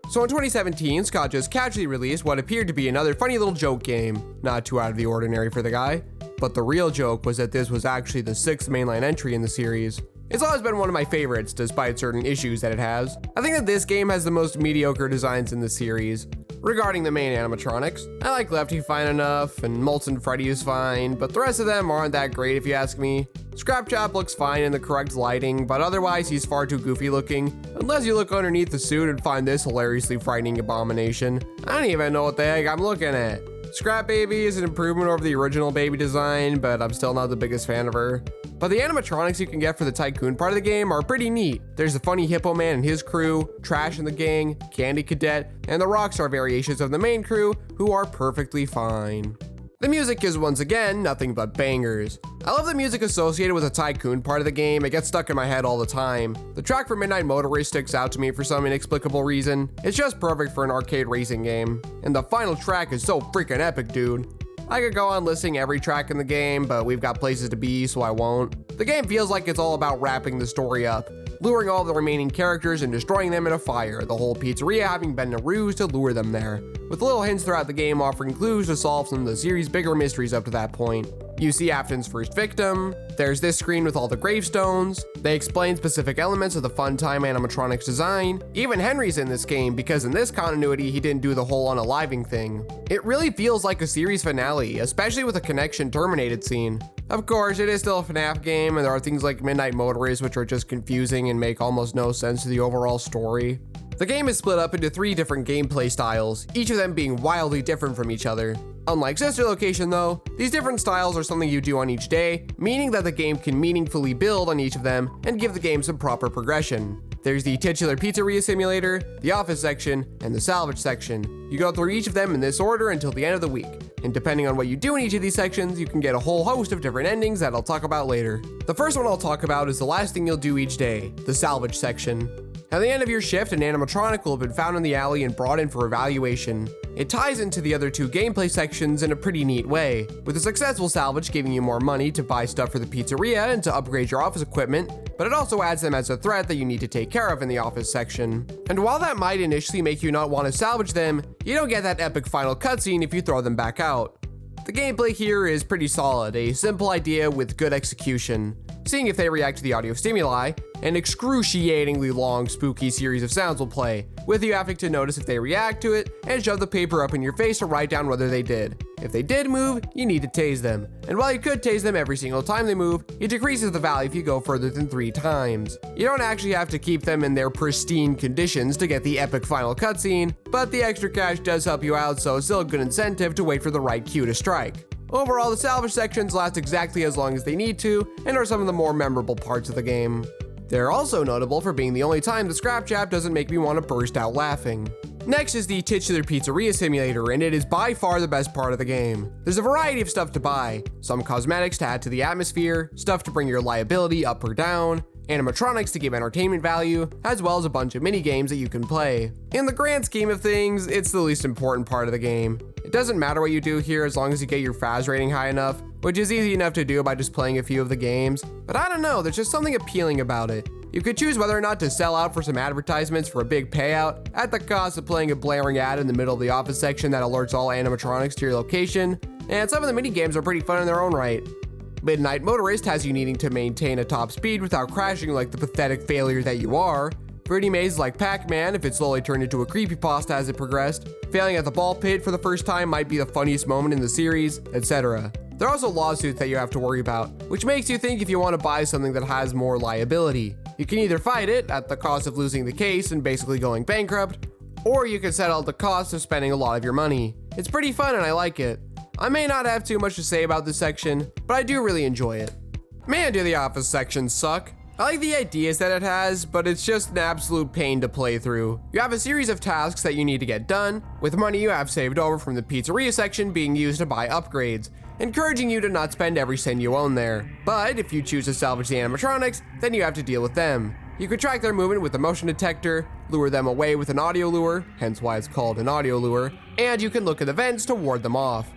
So in 2017, Scott just casually released what appeared to be another funny little joke game. Not too out of the ordinary for the guy, but the real joke was that this was actually the 6th mainline entry in the series. It's always been one of my favorites, despite certain issues that it has. I think that this game has the most mediocre designs in the series. Regarding the main animatronics, I like Lefty fine enough, and Molten Freddy is fine, but the rest of them aren't that great if you ask me. Scrapchap looks fine in the correct lighting, but otherwise he's far too goofy looking, unless you look underneath the suit and find this hilariously frightening abomination. I don't even know what the heck I'm looking at. Scrap Baby is an improvement over the original baby design, but I'm still not the biggest fan of her. But the animatronics you can get for the Tycoon part of the game are pretty neat. There's the funny Hippo Man and his crew, Trash and the gang, Candy Cadet, and the Rockstar variations of the main crew, who are perfectly fine. The music is once again nothing but bangers. I love the music associated with the Tycoon part of the game, it gets stuck in my head all the time. The track for Midnight Motorist sticks out to me for some inexplicable reason. It's just perfect for an arcade racing game. And the final track is so freaking epic, dude. I could go on listing every track in the game, but we've got places to be, so I won't. The game feels like it's all about wrapping the story up, luring all the remaining characters and destroying them in a fire, the whole pizzeria having been a ruse to lure them there, with little hints throughout the game offering clues to solve some of the series' bigger mysteries up to that point. You see Afton's first victim, there's this screen with all the gravestones, they explain specific elements of the Funtime animatronics design, even Henry's in this game because in this continuity he didn't do the whole unaliving thing. It really feels like a series finale, especially with the connection terminated scene. Of course, it is still a FNAF game and there are things like Midnight Motorist which are just confusing and make almost no sense to the overall story. The game is split up into 3 different gameplay styles, each of them being wildly different from each other. Unlike Sister Location though, these different styles are something you do on each day, meaning that the game can meaningfully build on each of them and give the game some proper progression. There's the titular Pizzeria Simulator, the office section, and the salvage section. You go through each of them in this order until the end of the week, and depending on what you do in each of these sections, you can get a whole host of different endings that I'll talk about later. The first one I'll talk about is the last thing you'll do each day, the salvage section. At the end of your shift, an animatronic will have been found in the alley and brought in for evaluation. it ties into the other two gameplay sections in a pretty neat way, with a successful salvage giving you more money to buy stuff for the pizzeria and to upgrade your office equipment, but it also adds them as a threat that you need to take care of in the office section. And while that might initially make you not want to salvage them, you don't get that epic final cutscene if you throw them back out. The gameplay here is pretty solid, a simple idea with good execution. Seeing if they react to the audio stimuli, an excruciatingly long, spooky series of sounds will play, with you having to notice if they react to it and shove the paper up in your face to write down whether they did. If they did move, you need to tase them, and while you could tase them every single time they move, it decreases the value if you go further than 3 times. You don't actually have to keep them in their pristine conditions to get the epic final cutscene, but the extra cash does help you out, so it's still a good incentive to wait for the right cue to strike. Overall, the salvage sections last exactly as long as they need to, and are some of the more memorable parts of the game. They're also notable for being the only time the scrap jab doesn't make me want to burst out laughing. Next is the titular Pizzeria Simulator, and it is by far the best part of the game. There's a variety of stuff to buy, some cosmetics to add to the atmosphere, stuff to bring your liability up or down, animatronics to give entertainment value, as well as a bunch of mini games that you can play. In the grand scheme of things, it's the least important part of the game. It doesn't matter what you do here as long as you get your FAS rating high enough, which is easy enough to do by just playing a few of the games, but I don't know, there's just something appealing about it. You could choose whether or not to sell out for some advertisements for a big payout, at the cost of playing a blaring ad in the middle of the office section that alerts all animatronics to your location, and some of the mini games are pretty fun in their own right. Midnight Motorist has you needing to maintain a top speed without crashing like the pathetic failure that you are. Freddy Maze is like Pac-Man if it slowly turned into a creepypasta as it progressed. Failing at the ball pit for the first time might be the funniest moment in the series, etc. There are also lawsuits that you have to worry about, which makes you think if you want to buy something that has more liability. You can either fight it at the cost of losing the case and basically going bankrupt, or you can settle at the cost of spending a lot of your money. It's pretty fun and I like it. I may not have too much to say about this section, but I do really enjoy it. Man, do the office sections suck. I like the ideas that it has, but it's just an absolute pain to play through. You have a series of tasks that you need to get done, with money you have saved over from the pizzeria section being used to buy upgrades, encouraging you to not spend every cent you own there. But if you choose to salvage the animatronics, then you have to deal with them. You can track their movement with a motion detector, lure them away with an audio lure, hence why it's called an audio lure, and you can look at the vents to ward them off.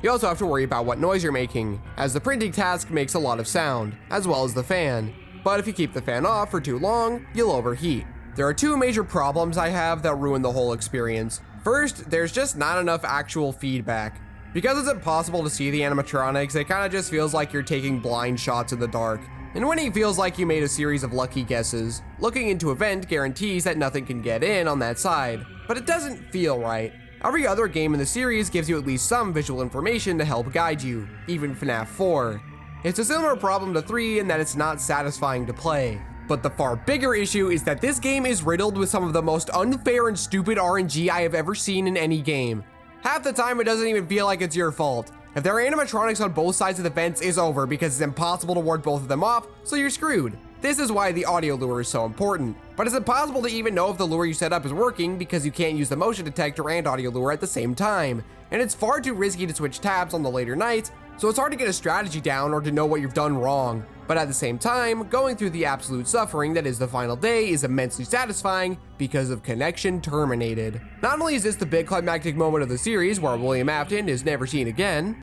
You also have to worry about what noise you're making, as the printing task makes a lot of sound, as well as the fan. But if you keep the fan off for too long, you'll overheat. There are 2 major problems I have that ruin the whole experience. First, there's just not enough actual feedback. Because it's impossible to see the animatronics, it kinda just feels like you're taking blind shots in the dark. And winning feels like you made a series of lucky guesses. Looking into a vent guarantees that nothing can get in on that side, but it doesn't feel right. Every other game in the series gives you at least some visual information to help guide you, even FNAF 4. It's a similar problem to 3 in that it's not satisfying to play. But the far bigger issue is that this game is riddled with some of the most unfair and stupid RNG I have ever seen in any game. Half the time it doesn't even feel like it's your fault. If there are animatronics on both sides of the fence, it's over because it's impossible to ward both of them off, so you're screwed. This is why the audio lure is so important. But it's impossible to even know if the lure you set up is working because you can't use the motion detector and audio lure at the same time. And it's far too risky to switch tabs on the later nights, so it's hard to get a strategy down or to know what you've done wrong. But at the same time, going through the absolute suffering that is the final day is immensely satisfying because of connection terminated. Not only is this the big climactic moment of the series where William Afton is never seen again,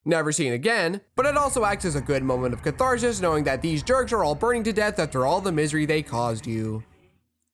but it also acts as a good moment of catharsis knowing that these jerks are all burning to death after all the misery they caused you.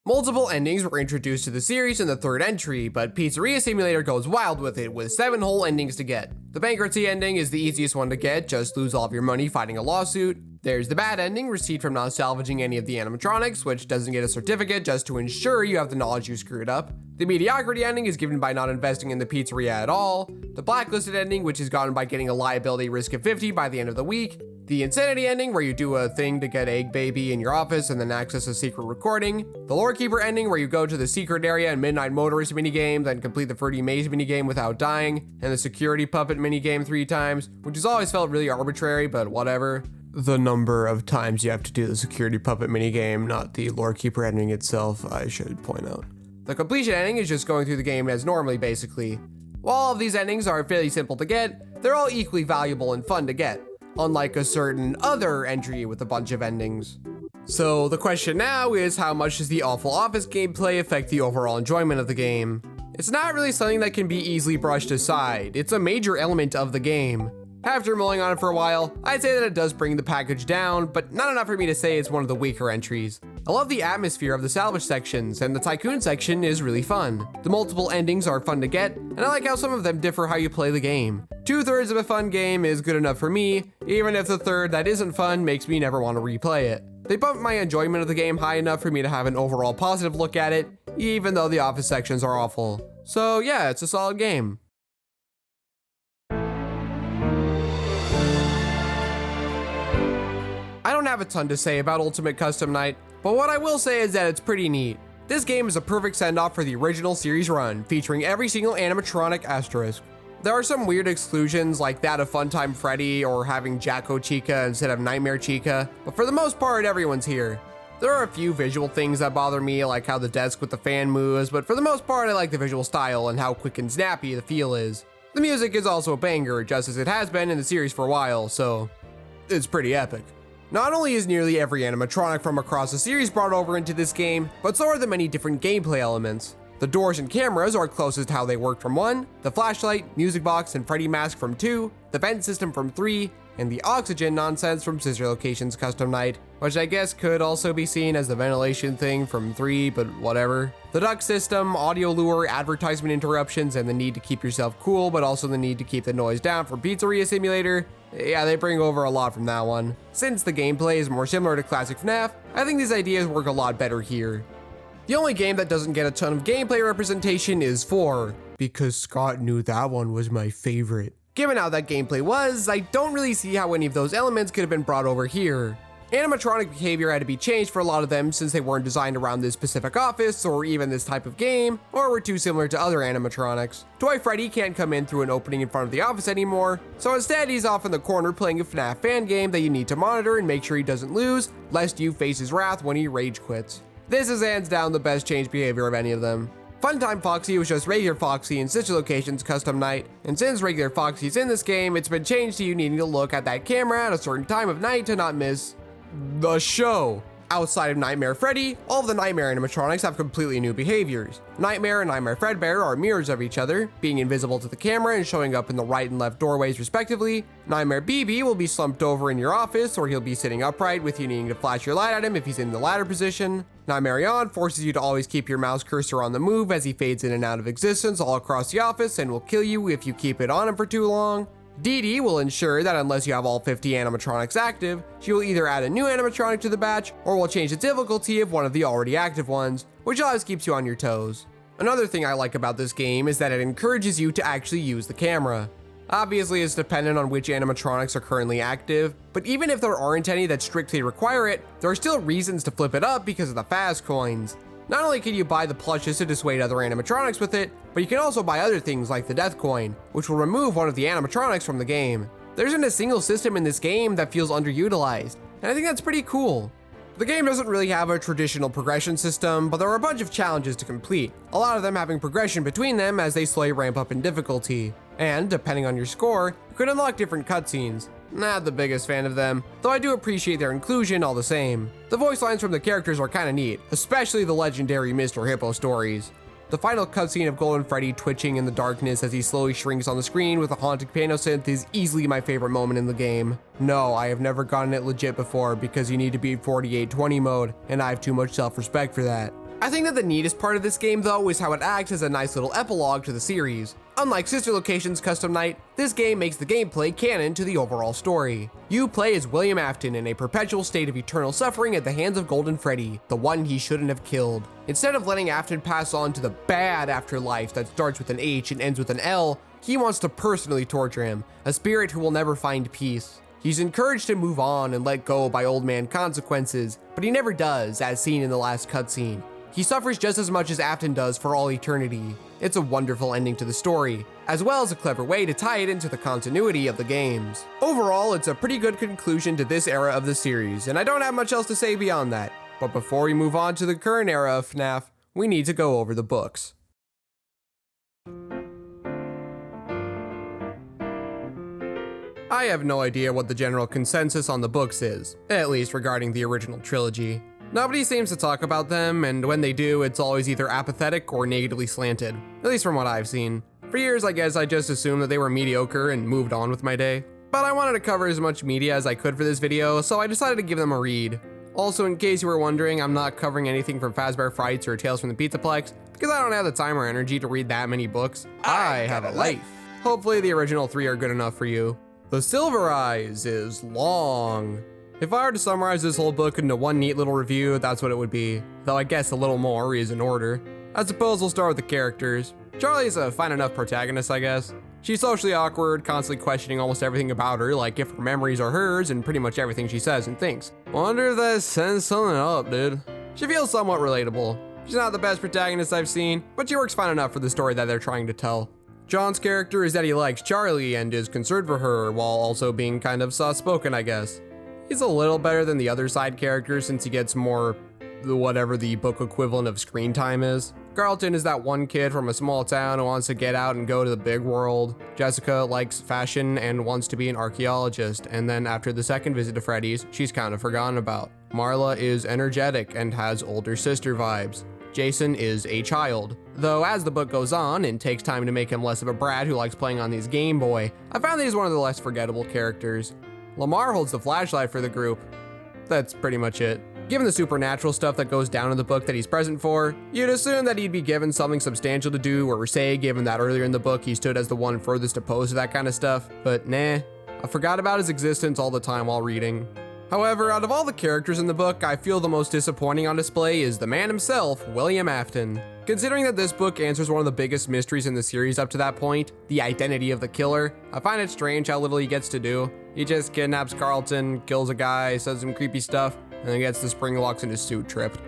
Multiple endings were introduced to the series in the 3rd entry, but Pizzeria Simulator goes wild with it, with 7 whole endings to get. The bankruptcy ending is the easiest one to get, just lose all of your money fighting a lawsuit. There's the bad ending, receipt from not salvaging any of the animatronics, which doesn't get a certificate just to ensure you have the knowledge you screwed up. The mediocrity ending is given by not investing in the pizzeria at all. The blacklisted ending, which is gotten by getting a liability risk of 50 by the end of the week. The insanity ending, where you do a thing to get Egg Baby in your office and then access a secret recording. The Lore Keeper ending, where you go to the secret area and Midnight Motorist minigame, then complete the Freddy Maze minigame without dying. And the Security Puppet minigame 3 times, which has always felt really arbitrary, but whatever. The number of times you have to do the Security Puppet minigame, not the Lore Keeper ending itself, I should point out. The completion ending is just going through the game as normally, basically. While all of these endings are fairly simple to get, they're all equally valuable and fun to get, unlike a certain other entry with a bunch of endings. So the question now is, how much does the awful office gameplay affect the overall enjoyment of the game? It's not really something that can be easily brushed aside. It's a major element of the game. After mulling on it for a while, I'd say that it does bring the package down, but not enough for me to say it's one of the weaker entries. I love the atmosphere of the salvage sections, and the tycoon section is really fun. The multiple endings are fun to get, and I like how some of them differ how you play the game. 2/3 of a fun game is good enough for me, even if the third that isn't fun makes me never want to replay it. They bumped my enjoyment of the game high enough for me to have an overall positive look at it, even though the office sections are awful. So yeah, it's a solid game. I don't have a ton to say about Ultimate Custom Night, but what I will say is that it's pretty neat. This game is a perfect send-off for the original series run, featuring every single animatronic asterisk. There are some weird exclusions like that of Funtime Freddy or having Jacko Chica instead of Nightmare Chica, but for the most part everyone's here. There are a few visual things that bother me, like how the desk with the fan moves, but for the most part I like the visual style and how quick and snappy the feel is. The music is also a banger, just as it has been in the series for a while, so it's pretty epic. Not only is nearly every animatronic from across the series brought over into this game, but so are the many different gameplay elements. The doors and cameras are closest to how they worked from 1, the flashlight, music box, and Freddy mask from 2, the vent system from 3, and the oxygen nonsense from Sister Location's Custom Night, which I guess could also be seen as the ventilation thing from 3, but whatever. The duct system, audio lure, advertisement interruptions, and the need to keep yourself cool, but also the need to keep the noise down from Pizzeria Simulator. Yeah, they bring over a lot from that one. Since the gameplay is more similar to classic FNAF, I think these ideas work a lot better here. The only game that doesn't get a ton of gameplay representation is 4, because Scott knew that one was my favorite. Given how that gameplay was, I don't really see how any of those elements could have been brought over here. Animatronic behavior had to be changed for a lot of them since they weren't designed around this specific office or even this type of game, or were too similar to other animatronics. Toy Freddy can't come in through an opening in front of the office anymore, so instead he's off in the corner playing a FNAF fan game that you need to monitor and make sure he doesn't lose, lest you face his wrath when he rage quits. This is hands down the best change behavior of any of them. Funtime Foxy was just regular Foxy in Sister Location's Custom Night, and since regular Foxy's in this game, it's been changed to you needing to look at that camera at a certain time of night to not miss the show. Outside of Nightmare Freddy, all of the Nightmare animatronics have completely new behaviors. Nightmare and Nightmare Fredbear are mirrors of each other, being invisible to the camera and showing up in the right and left doorways respectively. Nightmare BB will be slumped over in your office, or he'll be sitting upright with you needing to flash your light at him if he's in the latter position. Nightmare Yon forces you to always keep your mouse cursor on the move as he fades in and out of existence all across the office and will kill you if you keep it on him for too long. Dee Dee will ensure that unless you have all 50 animatronics active, she will either add a new animatronic to the batch, or will change the difficulty of one of the already active ones, which always keeps you on your toes. Another thing I like about this game is that it encourages you to actually use the camera. Obviously it's dependent on which animatronics are currently active, but even if there aren't any that strictly require it, there are still reasons to flip it up because of the fast coins. Not only can you buy the plushes to dissuade other animatronics with it, but you can also buy other things like the death coin, which will remove one of the animatronics from the game. There isn't a single system in this game that feels underutilized, and I think that's pretty cool. The game doesn't really have a traditional progression system, but there are a bunch of challenges to complete, a lot of them having progression between them as they slowly ramp up in difficulty. And, depending on your score, you could unlock different cutscenes. Not the biggest fan of them, though I do appreciate their inclusion all the same. The voice lines from the characters are kinda neat, especially the legendary Mr. Hippo stories. The final cutscene of Golden Freddy twitching in the darkness as he slowly shrinks on the screen with a haunted piano synth is easily my favorite moment in the game. No, I have never gotten it legit before because you need to beat 4820 mode, and I have too much self-respect for that. I think that the neatest part of this game though is how it acts as a nice little epilogue to the series. Unlike Sister Location's Custom Night, this game makes the gameplay canon to the overall story. You play as William Afton in a perpetual state of eternal suffering at the hands of Golden Freddy, the one he shouldn't have killed. Instead of letting Afton pass on to the bad afterlife that starts with an H and ends with an L, he wants to personally torture him, a spirit who will never find peace. He's encouraged to move on and let go by old man consequences, but he never does, as seen in the last cutscene. He suffers just as much as Afton does for all eternity. It's a wonderful ending to the story, as well as a clever way to tie it into the continuity of the games. Overall, it's a pretty good conclusion to this era of the series, and I don't have much else to say beyond that. But before we move on to the current era of FNAF, we need to go over the books. I have no idea what the general consensus on the books is, at least regarding the original trilogy. Nobody seems to talk about them, and when they do, it's always either apathetic or negatively slanted, at least from what I've seen. For years, I guess I just assumed that they were mediocre and moved on with my day. But I wanted to cover as much media as I could for this video, so I decided to give them a read. Also, in case you were wondering, I'm not covering anything from Fazbear Frights or Tales from the Pizzaplex, because I don't have the time or energy to read that many books. I have a life. Hopefully the original 3 are good enough for you. The Silver Eyes is long. If I were to summarize this whole book into one neat little review, that's what it would be. Though I guess a little more is in order. I suppose we'll start with the characters. Charlie's a fine enough protagonist, I guess. She's socially awkward, constantly questioning almost everything about her, like if her memories are hers and pretty much everything she says and thinks. Wonder if that sends something up, dude. She feels somewhat relatable. She's not the best protagonist I've seen, but she works fine enough for the story that they're trying to tell. John's character is that he likes Charlie and is concerned for her while also being kind of soft-spoken, I guess. He's a little better than the other side characters since he gets more whatever the book equivalent of screen time is. Carlton is that one kid from a small town who wants to get out and go to the big world. Jessica likes fashion and wants to be an archaeologist, and then after the second visit to Freddy's, she's kind of forgotten about. Marla is energetic and has older sister vibes. Jason is a child. Though as the book goes on and takes time to make him less of a brat who likes playing on his Game Boy, I found that he's one of the less forgettable characters. Lamar holds the flashlight for the group. That's pretty much it. Given the supernatural stuff that goes down in the book that he's present for, you'd assume that he'd be given something substantial to do, or say, given that earlier in the book he stood as the one furthest opposed to that kind of stuff, but nah, I forgot about his existence all the time while reading. However, out of all the characters in the book, I feel the most disappointing on display is the man himself, William Afton. Considering that this book answers one of the biggest mysteries in the series up to that point, the identity of the killer, I find it strange how little he gets to do. He just kidnaps Carlton, kills a guy, says some creepy stuff, and then gets the spring locks in his suit tripped.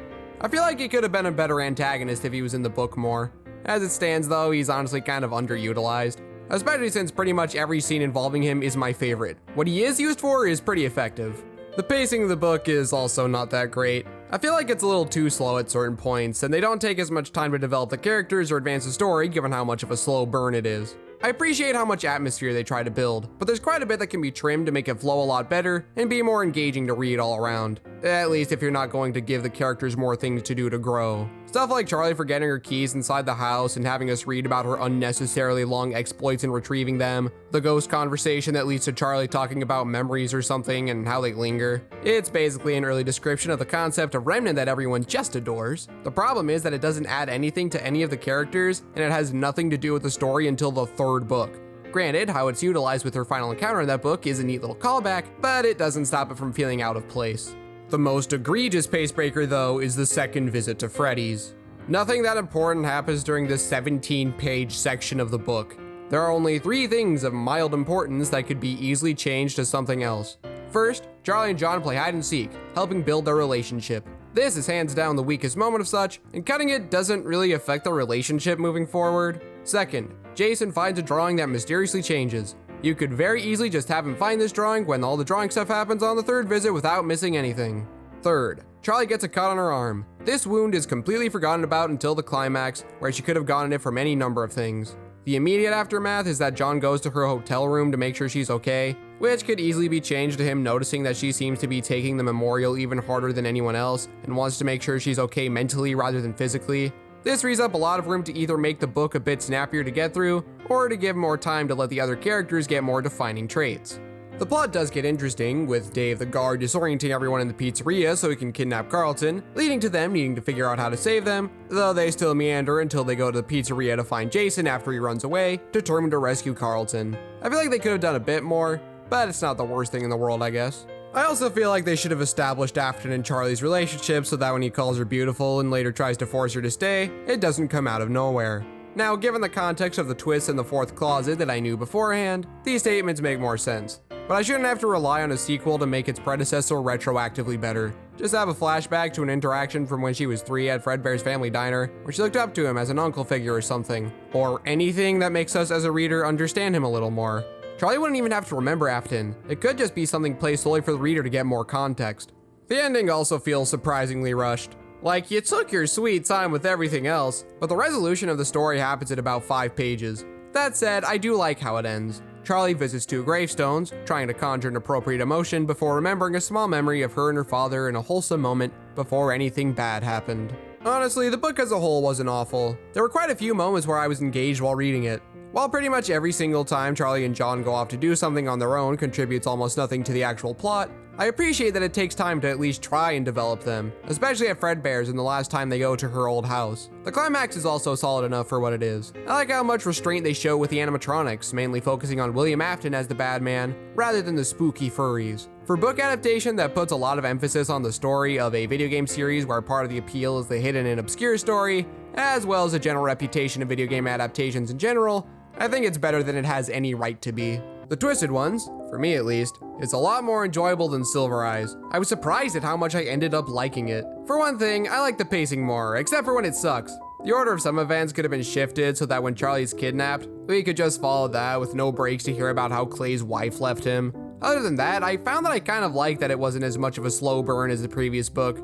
I feel like he could have been a better antagonist if he was in the book more. As it stands though, he's honestly kind of underutilized. Especially since pretty much every scene involving him is my favorite. What he is used for is pretty effective. The pacing of the book is also not that great. I feel like it's a little too slow at certain points, and they don't take as much time to develop the characters or advance the story given how much of a slow burn it is. I appreciate how much atmosphere they try to build, but there's quite a bit that can be trimmed to make it flow a lot better and be more engaging to read all around. At least if you're not going to give the characters more things to do to grow. Stuff like Charlie forgetting her keys inside the house and having us read about her unnecessarily long exploits in retrieving them, the ghost conversation that leads to Charlie talking about memories or something and how they linger. It's basically an early description of the concept of remnant that everyone just adores. The problem is that it doesn't add anything to any of the characters, and it has nothing to do with the story until the third book. Granted, how it's utilized with her final encounter in that book is a neat little callback, but it doesn't stop it from feeling out of place. The most egregious pacebreaker though is the second visit to Freddy's. Nothing that important happens during this 17-page section of the book. There are only 3 things of mild importance that could be easily changed to something else. First, Charlie and John play hide and seek, helping build their relationship. This is hands down the weakest moment of such, and cutting it doesn't really affect the relationship moving forward. Second, Jason finds a drawing that mysteriously changes. You could very easily just have him find this drawing when all the drawing stuff happens on the third visit without missing anything. Third, Charlie gets a cut on her arm. This wound is completely forgotten about until the climax, where she could have gotten it from any number of things. The immediate aftermath is that John goes to her hotel room to make sure she's okay, which could easily be changed to him noticing that she seems to be taking the memorial even harder than anyone else and wants to make sure she's okay mentally rather than physically. This frees up a lot of room to either make the book a bit snappier to get through, or to give more time to let the other characters get more defining traits. The plot does get interesting, with Dave the guard disorienting everyone in the pizzeria so he can kidnap Carlton, leading to them needing to figure out how to save them, though they still meander until they go to the pizzeria to find Jason after he runs away, determined to rescue Carlton. I feel like they could have done a bit more, but it's not the worst thing in the world, I guess. I also feel like they should have established Afton and Charlie's relationship so that when he calls her beautiful and later tries to force her to stay, it doesn't come out of nowhere. Now, given the context of the twist in the fourth closet that I knew beforehand, these statements make more sense. But I shouldn't have to rely on a sequel to make its predecessor retroactively better. Just have a flashback to an interaction from when she was 3 at Fredbear's Family Diner, where she looked up to him as an uncle figure or something. Or anything that makes us as a reader understand him a little more. Charlie wouldn't even have to remember Afton. It could just be something placed solely for the reader to get more context. The ending also feels surprisingly rushed. Like, you took your sweet time with everything else, but the resolution of the story happens in about 5 pages. That said, I do like how it ends. Charlie visits 2 gravestones, trying to conjure an appropriate emotion before remembering a small memory of her and her father in a wholesome moment, before anything bad happened. Honestly, the book as a whole wasn't awful. There were quite a few moments where I was engaged while reading it. While pretty much every single time Charlie and John go off to do something on their own contributes almost nothing to the actual plot, I appreciate that it takes time to at least try and develop them, especially at Fredbear's and the last time they go to her old house. The climax is also solid enough for what it is. I like how much restraint they show with the animatronics, mainly focusing on William Afton as the bad man, rather than the spooky furries. For book adaptation that puts a lot of emphasis on the story of a video game series where part of the appeal is the hidden and obscure story, as well as the general reputation of video game adaptations in general, I think it's better than it has any right to be. The Twisted Ones, for me at least, is a lot more enjoyable than Silver Eyes. I was surprised at how much I ended up liking it. For one thing, I like the pacing more, except for when it sucks. The order of some events could have been shifted so that when Charlie's kidnapped, we could just follow that with no breaks to hear about how Clay's wife left him. Other than that, I found that I kind of liked that it wasn't as much of a slow burn as the previous book.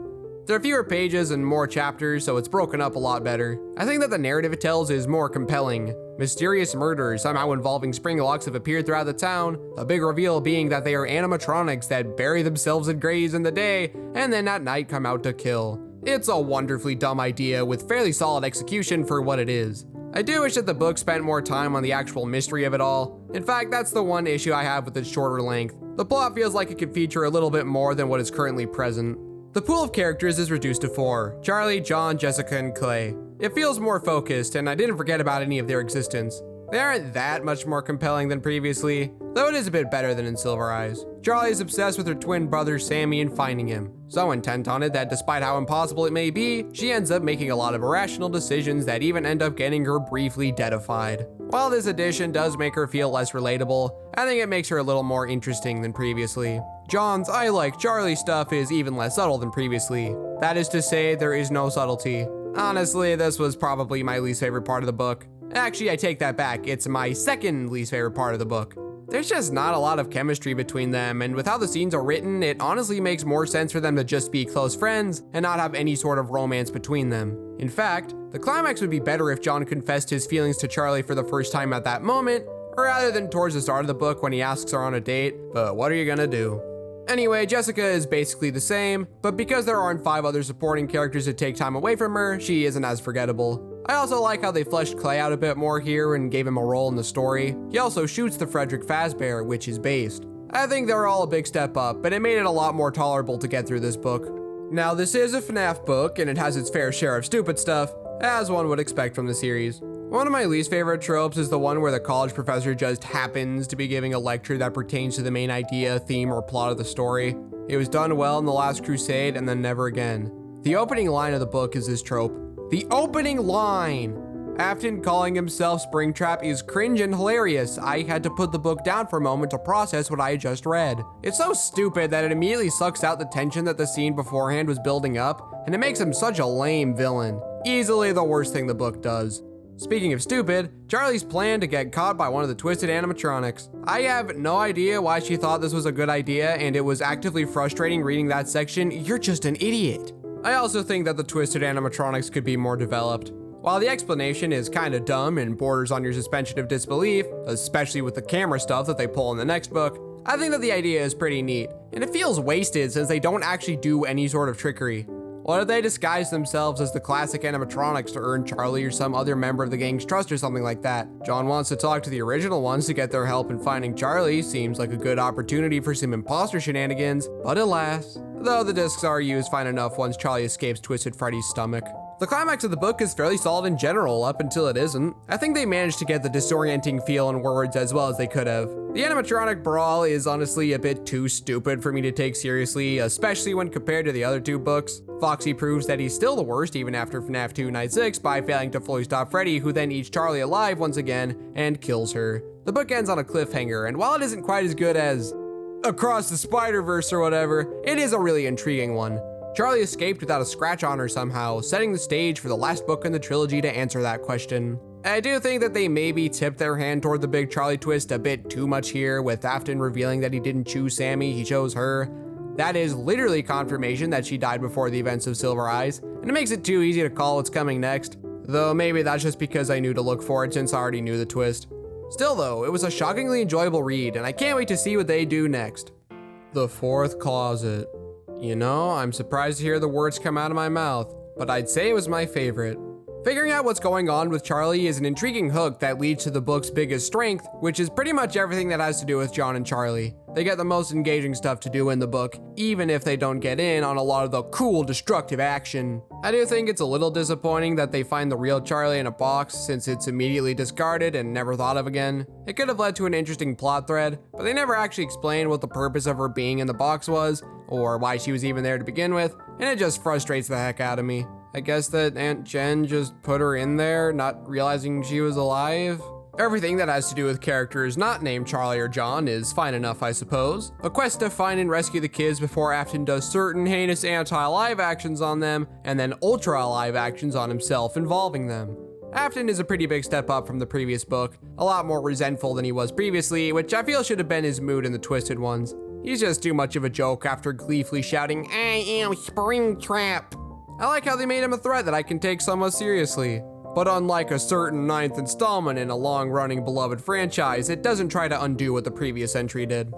There are fewer pages and more chapters, so it's broken up a lot better. I think that the narrative it tells is more compelling. Mysterious murders somehow involving Springlocks have appeared throughout the town, the big reveal being that they are animatronics that bury themselves in graves in the day and then at night come out to kill. It's a wonderfully dumb idea with fairly solid execution for what it is. I do wish that the book spent more time on the actual mystery of it all. In fact, that's the one issue I have with its shorter length. The plot feels like it could feature a little bit more than what is currently present. The pool of characters is reduced to 4: Charlie, John, Jessica, and Clay. It feels more focused, and I didn't forget about any of their existence. They aren't that much more compelling than previously, though it is a bit better than in Silver Eyes. Charlie is obsessed with her twin brother Sammy and finding him. So intent on it that despite how impossible it may be, she ends up making a lot of irrational decisions that even end up getting her briefly deadified. While this addition does make her feel less relatable, I think it makes her a little more interesting than previously. John's I like Charlie stuff is even less subtle than previously. That is to say, there is no subtlety. Honestly, this was probably my least favorite part of the book. Actually, I take that back, it's my second least favorite part of the book. There's just not a lot of chemistry between them, and with how the scenes are written, it honestly makes more sense for them to just be close friends and not have any sort of romance between them. In fact, the climax would be better if John confessed his feelings to Charlie for the first time at that moment, rather than towards the start of the book when he asks her on a date, but what are you gonna do? Anyway, Jessica is basically the same, but because there aren't 5 other supporting characters to take time away from her, she isn't as forgettable. I also like how they fleshed Clay out a bit more here and gave him a role in the story. He also shoots the Frederick Fazbear, which is based. I think they're all a big step up, but it made it a lot more tolerable to get through this book. Now, this is a FNAF book, and it has its fair share of stupid stuff, as one would expect from the series. One of my least favorite tropes is the one where the college professor just happens to be giving a lecture that pertains to the main idea, theme, or plot of the story. It was done well in The Last Crusade, and then never again. The opening line of the book is this trope. The opening line! Afton calling himself Springtrap is cringe and hilarious. I had to put the book down for a moment to process what I had just read. It's so stupid that it immediately sucks out the tension that the scene beforehand was building up, and it makes him such a lame villain. Easily the worst thing the book does. Speaking of stupid, Charlie's plan to get caught by one of the twisted animatronics. I have no idea why she thought this was a good idea, and it was actively frustrating reading that section. You're just an idiot. I also think that the twisted animatronics could be more developed. While the explanation is kinda dumb and borders on your suspension of disbelief, especially with the camera stuff that they pull in the next book, I think that the idea is pretty neat, and it feels wasted since they don't actually do any sort of trickery. What if they disguise themselves as the classic animatronics to earn Charlie or some other member of the gang's trust or something like that? John wants to talk to the original ones to get their help in finding Charlie. Seems like a good opportunity for some imposter shenanigans, but alas. Though the discs are used fine enough once Charlie escapes Twisted Freddy's stomach. The climax of the book is fairly solid in general, up until it isn't. I think they managed to get the disorienting feel in words as well as they could have. The animatronic brawl is honestly a bit too stupid for me to take seriously, especially when compared to the other 2 books. Foxy proves that he's still the worst even after FNAF 2 Night 6 by failing to fully stop Freddy, who then eats Charlie alive once again and kills her. The book ends on a cliffhanger, and while it isn't quite as good as Across the Spider-Verse or whatever, it is a really intriguing one. Charlie escaped without a scratch on her somehow, setting the stage for the last book in the trilogy to answer that question. I do think that they maybe tipped their hand toward the big Charlie twist a bit too much here, with Afton revealing that he didn't choose Sammy, he chose her. That is literally confirmation that she died before the events of Silver Eyes, and it makes it too easy to call what's coming next. Though maybe that's just because I knew to look for it since I already knew the twist. Still though, it was a shockingly enjoyable read, and I can't wait to see what they do next. The Fourth Closet. You know, I'm surprised to hear the words come out of my mouth, but I'd say it was my favorite. Figuring out what's going on with Charlie is an intriguing hook that leads to the book's biggest strength, which is pretty much everything that has to do with John and Charlie. They get the most engaging stuff to do in the book, even if they don't get in on a lot of the cool, destructive action. I do think it's a little disappointing that they find the real Charlie in a box, since it's immediately discarded and never thought of again. It could have led to an interesting plot thread, but they never actually explained what the purpose of her being in the box was, or why she was even there to begin with, and it just frustrates the heck out of me. I guess that Aunt Jen just put her in there, not realizing she was alive. Everything that has to do with characters not named Charlie or John is fine enough, I suppose. A quest to find and rescue the kids before Afton does certain heinous anti-live actions on them, and then ultra-live actions on himself involving them. Afton is a pretty big step up from the previous book, a lot more resentful than he was previously, which I feel should have been his mood in the Twisted ones. He's just too much of a joke after gleefully shouting, "I am Springtrap." I like how they made him a threat that I can take somewhat seriously. But unlike a certain 9th installment in a long-running beloved franchise, it doesn't try to undo what the previous entry did.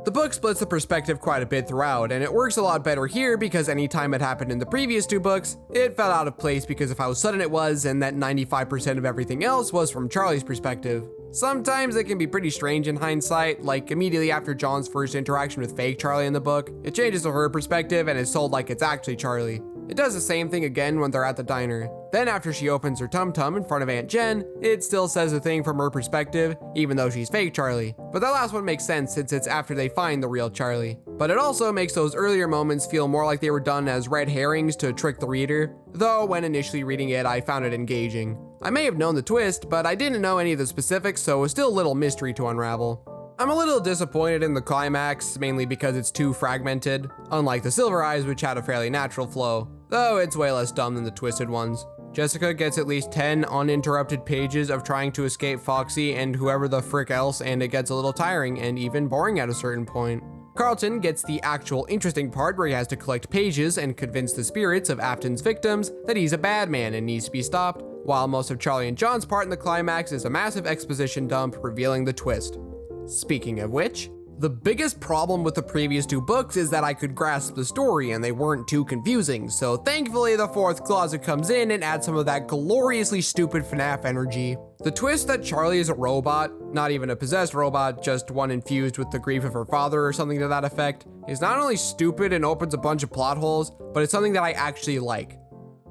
The book splits the perspective quite a bit throughout, and it works a lot better here because any time it happened in the previous two books, it felt out of place because of how sudden it was and that 95% of everything else was from Charlie's perspective. Sometimes it can be pretty strange in hindsight, like immediately after John's first interaction with fake Charlie in the book, it changes to her perspective and is told like it's actually Charlie. It does the same thing again when they're at the diner. Then after she opens her tum-tum in front of Aunt Jen, it still says the thing from her perspective, even though she's fake Charlie. But that last one makes sense since it's after they find the real Charlie. But it also makes those earlier moments feel more like they were done as red herrings to trick the reader, though when initially reading it, I found it engaging. I may have known the twist, but I didn't know any of the specifics, so it was still a little mystery to unravel. I'm a little disappointed in the climax, mainly because it's too fragmented, unlike the Silver Eyes, which had a fairly natural flow, though it's way less dumb than the Twisted ones. Jessica gets at least 10 uninterrupted pages of trying to escape Foxy and whoever the frick else, and it gets a little tiring and even boring at a certain point. Carlton gets the actual interesting part where he has to collect pages and convince the spirits of Afton's victims that he's a bad man and needs to be stopped, while most of Charlie and John's part in the climax is a massive exposition dump revealing the twist. Speaking of which, the biggest problem with the previous two books is that I could grasp the story and they weren't too confusing, so thankfully the fourth closet comes in and adds some of that gloriously stupid FNAF energy. The twist that Charlie is a robot, not even a possessed robot, just one infused with the grief of her father or something to that effect, is not only stupid and opens a bunch of plot holes, but it's something that I actually like.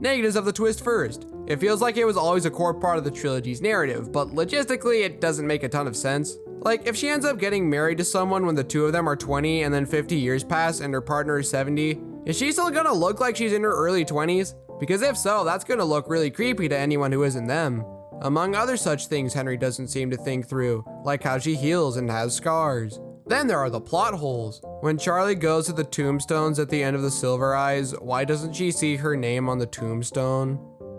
Negatives of the twist first. It feels like it was always a core part of the trilogy's narrative, but logistically it doesn't make a ton of sense. Like, if she ends up getting married to someone when the two of them are 20 and then 50 years pass and her partner is 70, is she still gonna look like she's in her early 20s? Because if so, that's gonna look really creepy to anyone who isn't them. Among other such things Henry doesn't seem to think through, like how she heals and has scars. Then there are the plot holes. When Charlie goes to the tombstones at the end of the Silver Eyes, why doesn't she see her name on the tombstone?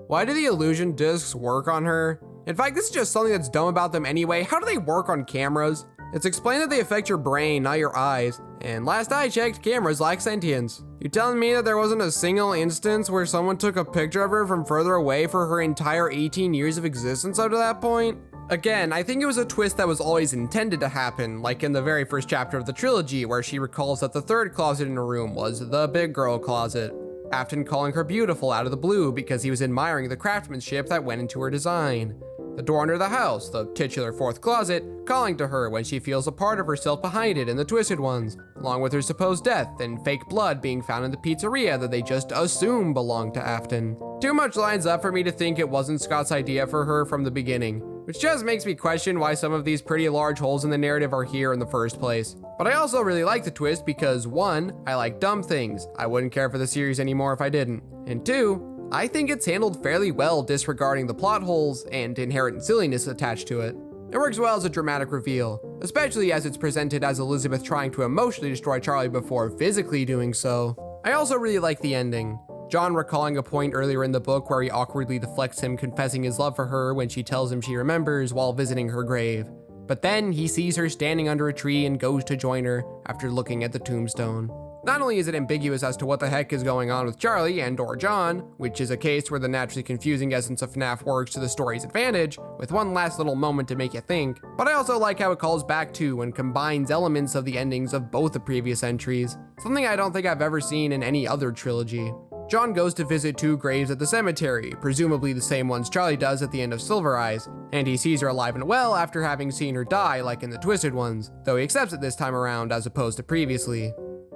Why do the illusion discs work on her? In fact, this is just something that's dumb about them anyway. How do they work on cameras? It's explained that they affect your brain, not your eyes. And last I checked, cameras lack sentience. You telling me that there wasn't a single instance where someone took a picture of her from further away for her entire 18 years of existence up to that point? Again, I think it was a twist that was always intended to happen, like in the very first chapter of the trilogy where she recalls that the third closet in her room was the big girl closet. Afton calling her beautiful out of the blue because he was admiring the craftsmanship that went into her design. The door under the house, the titular fourth closet, calling to her when she feels a part of herself behind it in the Twisted ones, along with her supposed death and fake blood being found in the pizzeria that they just assume belonged to Afton. Too much lines up for me to think it wasn't Scott's idea for her from the beginning, which just makes me question why some of these pretty large holes in the narrative are here in the first place. But I also really like the twist because 1, I like dumb things. I wouldn't care for the series anymore if I didn't. And 2, I think it's handled fairly well disregarding the plot holes and inherent silliness attached to it. It works well as a dramatic reveal, especially as it's presented as Elizabeth trying to emotionally destroy Charlie before physically doing so. I also really like the ending. John recalling a point earlier in the book where he awkwardly deflects him confessing his love for her when she tells him she remembers while visiting her grave. But then he sees her standing under a tree and goes to join her after looking at the tombstone. Not only is it ambiguous as to what the heck is going on with Charlie and or John, which is a case where the naturally confusing essence of FNAF works to the story's advantage, with one last little moment to make you think, but I also like how it calls back to and combines elements of the endings of both the previous entries, something I don't think I've ever seen in any other trilogy. John goes to visit 2 graves at the cemetery, presumably the same ones Charlie does at the end of Silver Eyes, and he sees her alive and well after having seen her die like in the Twisted ones, though he accepts it this time around as opposed to previously.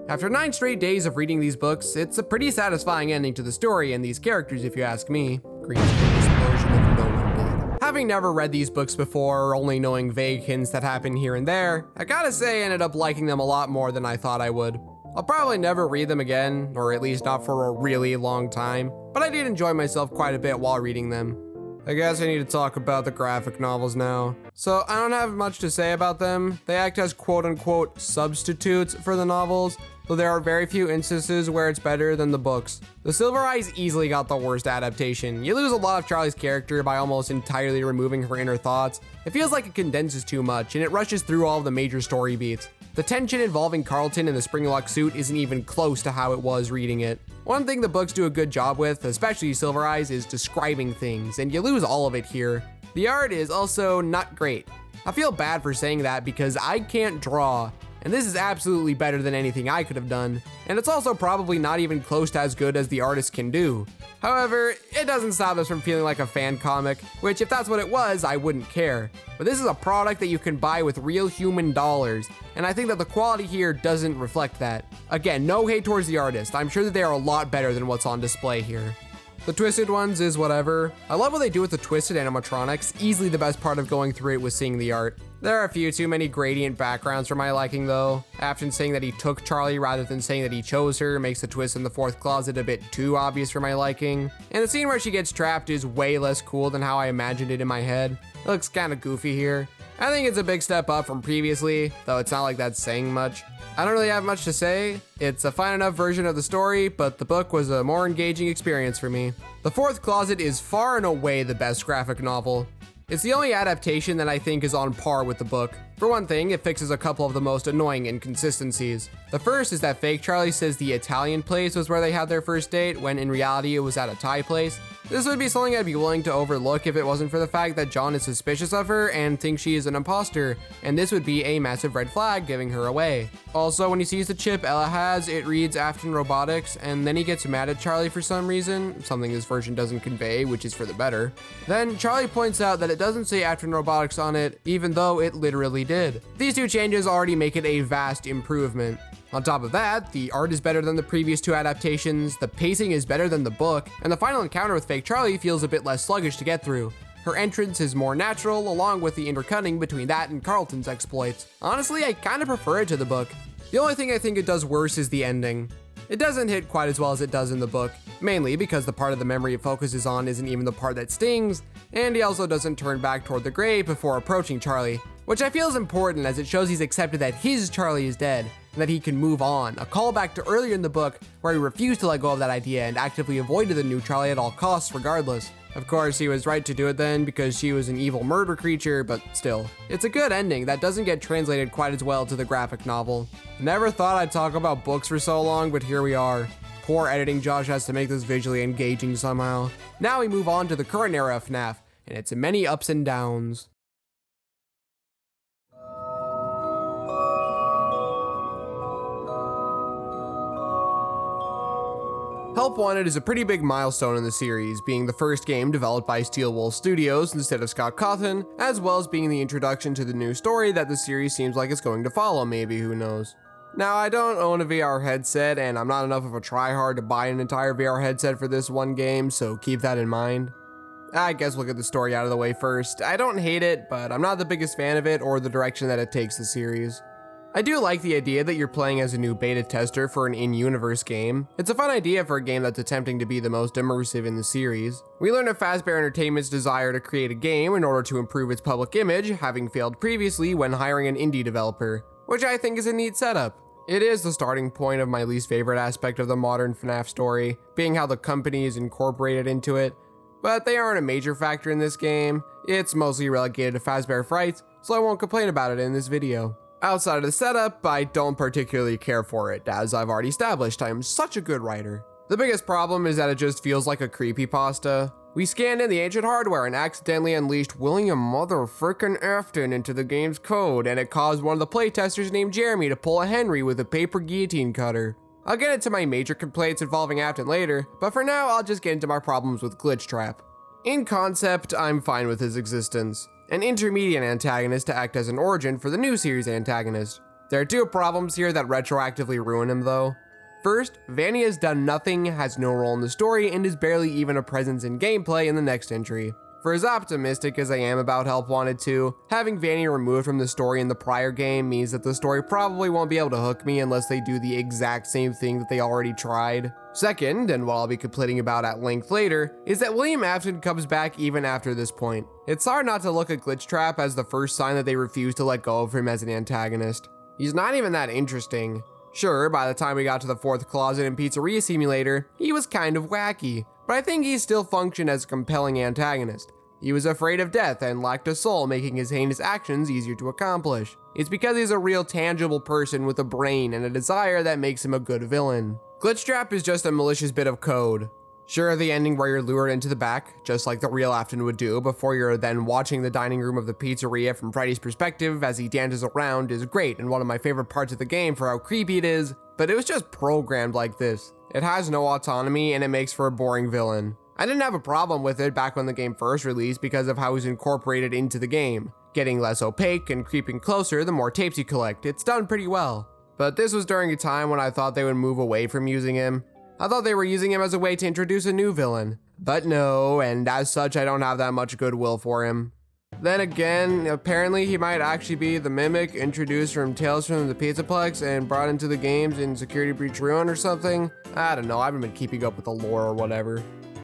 After 9 straight days of reading these books, it's a pretty satisfying ending to the story and these characters if you ask me. Green screen explosion if no one did. Having never read these books before, or only knowing vague hints that happen here and there, I gotta say I ended up liking them a lot more than I thought I would. I'll probably never read them again, or at least not for a really long time, but I did enjoy myself quite a bit while reading them. I guess I need to talk about the graphic novels now. So I don't have much to say about them. They act as quote-unquote substitutes for the novels, though there are very few instances where it's better than the books. The Silver Eyes easily got the worst adaptation. You lose a lot of Charlie's character by almost entirely removing her inner thoughts. It feels like it condenses too much, and it rushes through all of the major story beats. The tension involving Carlton in the Springlock suit isn't even close to how it was reading it. One thing the books do a good job with, especially Silver Eyes, is describing things, and you lose all of it here. The art is also not great. I feel bad for saying that because I can't draw, and this is absolutely better than anything I could have done, and it's also probably not even close to as good as the artist can do. However, it doesn't stop us from feeling like a fan comic, which if that's what it was, I wouldn't care. But this is a product that you can buy with real human dollars, and I think that the quality here doesn't reflect that. Again, no hate towards the artist, I'm sure that they are a lot better than what's on display here. The Twisted ones is whatever. I love what they do with the Twisted animatronics, easily the best part of going through it was seeing the art. There are a few too many gradient backgrounds for my liking though. Afton saying that he took Charlie rather than saying that he chose her makes the twist in the 4th closet a bit too obvious for my liking. And the scene where she gets trapped is way less cool than how I imagined it in my head. It looks kinda goofy here. I think it's a big step up from previously, though it's not like that's saying much. I don't really have much to say. It's a fine enough version of the story, but the book was a more engaging experience for me. The 4th Closet is far and away the best graphic novel. It's the only adaptation that I think is on par with the book. For one thing, it fixes a couple of the most annoying inconsistencies. The first is that fake Charlie says the Italian place was where they had their first date, when in reality it was at a Thai place. This would be something I'd be willing to overlook if it wasn't for the fact that John is suspicious of her and thinks she is an imposter, and this would be a massive red flag giving her away. Also, when he sees the chip Ella has, it reads Afton Robotics, and then he gets mad at Charlie for some reason, something this version doesn't convey, which is for the better. Then Charlie points out that it doesn't say Afton Robotics on it, even though it literally did. These 2 changes already make it a vast improvement. On top of that, the art is better than the previous 2 adaptations, the pacing is better than the book, and the final encounter with fake Charlie feels a bit less sluggish to get through. Her entrance is more natural, along with the intercutting between that and Carlton's exploits. Honestly, I kinda prefer it to the book. The only thing I think it does worse is the ending. It doesn't hit quite as well as it does in the book, mainly because the part of the memory it focuses on isn't even the part that stings, and he also doesn't turn back toward the grave before approaching Charlie, which I feel is important as it shows he's accepted that his Charlie is dead, and that he can move on, a callback to earlier in the book where he refused to let go of that idea and actively avoided the new Charlie at all costs regardless. Of course, he was right to do it then because she was an evil murder creature, but still. It's a good ending that doesn't get translated quite as well to the graphic novel. Never thought I'd talk about books for so long, but here we are. Poor editing Josh has to make this visually engaging somehow. Now we move on to the current era of FNAF, and its many ups and downs. Help Wanted is a pretty big milestone in the series, being the first game developed by Steel Wool Studios instead of Scott Cawthon, as well as being the introduction to the new story that the series seems like it's going to follow, maybe, who knows. Now, I don't own a VR headset, and I'm not enough of a tryhard to buy an entire VR headset for this one game, so keep that in mind. I guess we'll get the story out of the way first. I don't hate it, but I'm not the biggest fan of it or the direction that it takes the series. I do like the idea that you're playing as a new beta tester for an in-universe game. It's a fun idea for a game that's attempting to be the most immersive in the series. We learn of Fazbear Entertainment's desire to create a game in order to improve its public image, having failed previously when hiring an indie developer, which I think is a neat setup. It is the starting point of my least favorite aspect of the modern FNAF story, being how the company is incorporated into it, but they aren't a major factor in this game. It's mostly relegated to Fazbear Frights, so I won't complain about it in this video. Outside of the setup, I don't particularly care for it, as I've already established I am such a good writer. The biggest problem is that it just feels like a creepypasta. We scanned in the ancient hardware and accidentally unleashed William Motherfrickin' Afton into the game's code, and it caused one of the playtesters named Jeremy to pull a Henry with a paper guillotine cutter. I'll get into my major complaints involving Afton later, but for now I'll just get into my problems with Glitch Trap. In concept, I'm fine with his existence. An intermediate antagonist to act as an origin for the new series antagonist. There are two problems here that retroactively ruin him though. First, Vanny has done nothing, has no role in the story, and is barely even a presence in gameplay in the next entry. For as optimistic as I am about Help Wanted 2, having Vanny removed from the story in the prior game means that the story probably won't be able to hook me unless they do the exact same thing that they already tried. Second, and what I'll be complaining about at length later, is that William Afton comes back even after this point. It's hard not to look at Glitch Trap as the first sign that they refuse to let go of him as an antagonist. He's not even that interesting. Sure, by the time we got to the fourth closet in Pizzeria Simulator, he was kind of wacky, but I think he still functioned as a compelling antagonist. He was afraid of death and lacked a soul, making his heinous actions easier to accomplish. It's because he's a real tangible person with a brain and a desire that makes him a good villain. Glitch Trap is just a malicious bit of code. Sure, the ending where you're lured into the back, just like the real Afton would do, before you're then watching the dining room of the pizzeria from Freddy's perspective as he dances around is great and one of my favorite parts of the game for how creepy it is, but it was just programmed like this. It has no autonomy and it makes for a boring villain. I didn't have a problem with it back when the game first released because of how it was incorporated into the game. Getting less opaque and creeping closer the more tapes you collect, it's done pretty well. But this was during a time when I thought they would move away from using him. I thought they were using him as a way to introduce a new villain. But no, and as such I don't have that much goodwill for him. Then again, apparently he might actually be the Mimic introduced from Tales from the Pizzaplex and brought into the games in Security Breach Ruin or something. I don't know, I haven't been keeping up with the lore or whatever.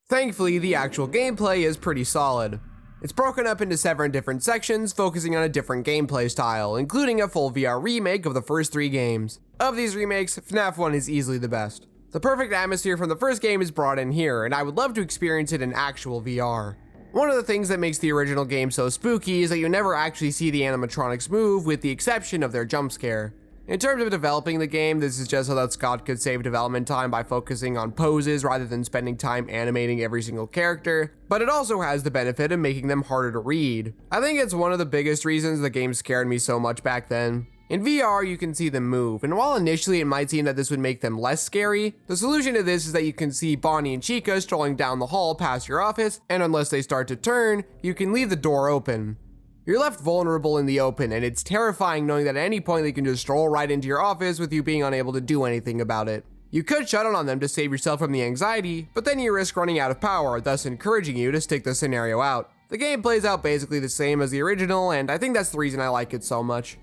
Thankfully, the actual gameplay is pretty solid. It's broken up into 7 different sections, focusing on a different gameplay style, including a full VR remake of the first 3 games. Of these remakes, FNAF 1 is easily the best. The perfect atmosphere from the first game is brought in here, and I would love to experience it in actual VR. One of the things that makes the original game so spooky is that you never actually see the animatronics move, with the exception of their jump scare. In terms of developing the game, this is just so that Scott could save development time by focusing on poses rather than spending time animating every single character, but it also has the benefit of making them harder to read. I think it's one of the biggest reasons the game scared me so much back then. In VR, you can see them move, and while initially it might seem that this would make them less scary, the solution to this is that you can see Bonnie and Chica strolling down the hall past your office, and unless they start to turn, you can leave the door open. You're left vulnerable in the open, and it's terrifying knowing that at any point they can just stroll right into your office with you being unable to do anything about it. You could shut it on them to save yourself from the anxiety, but then you risk running out of power, thus encouraging you to stick the scenario out. The game plays out basically the same as the original, and I think that's the reason I like it so much.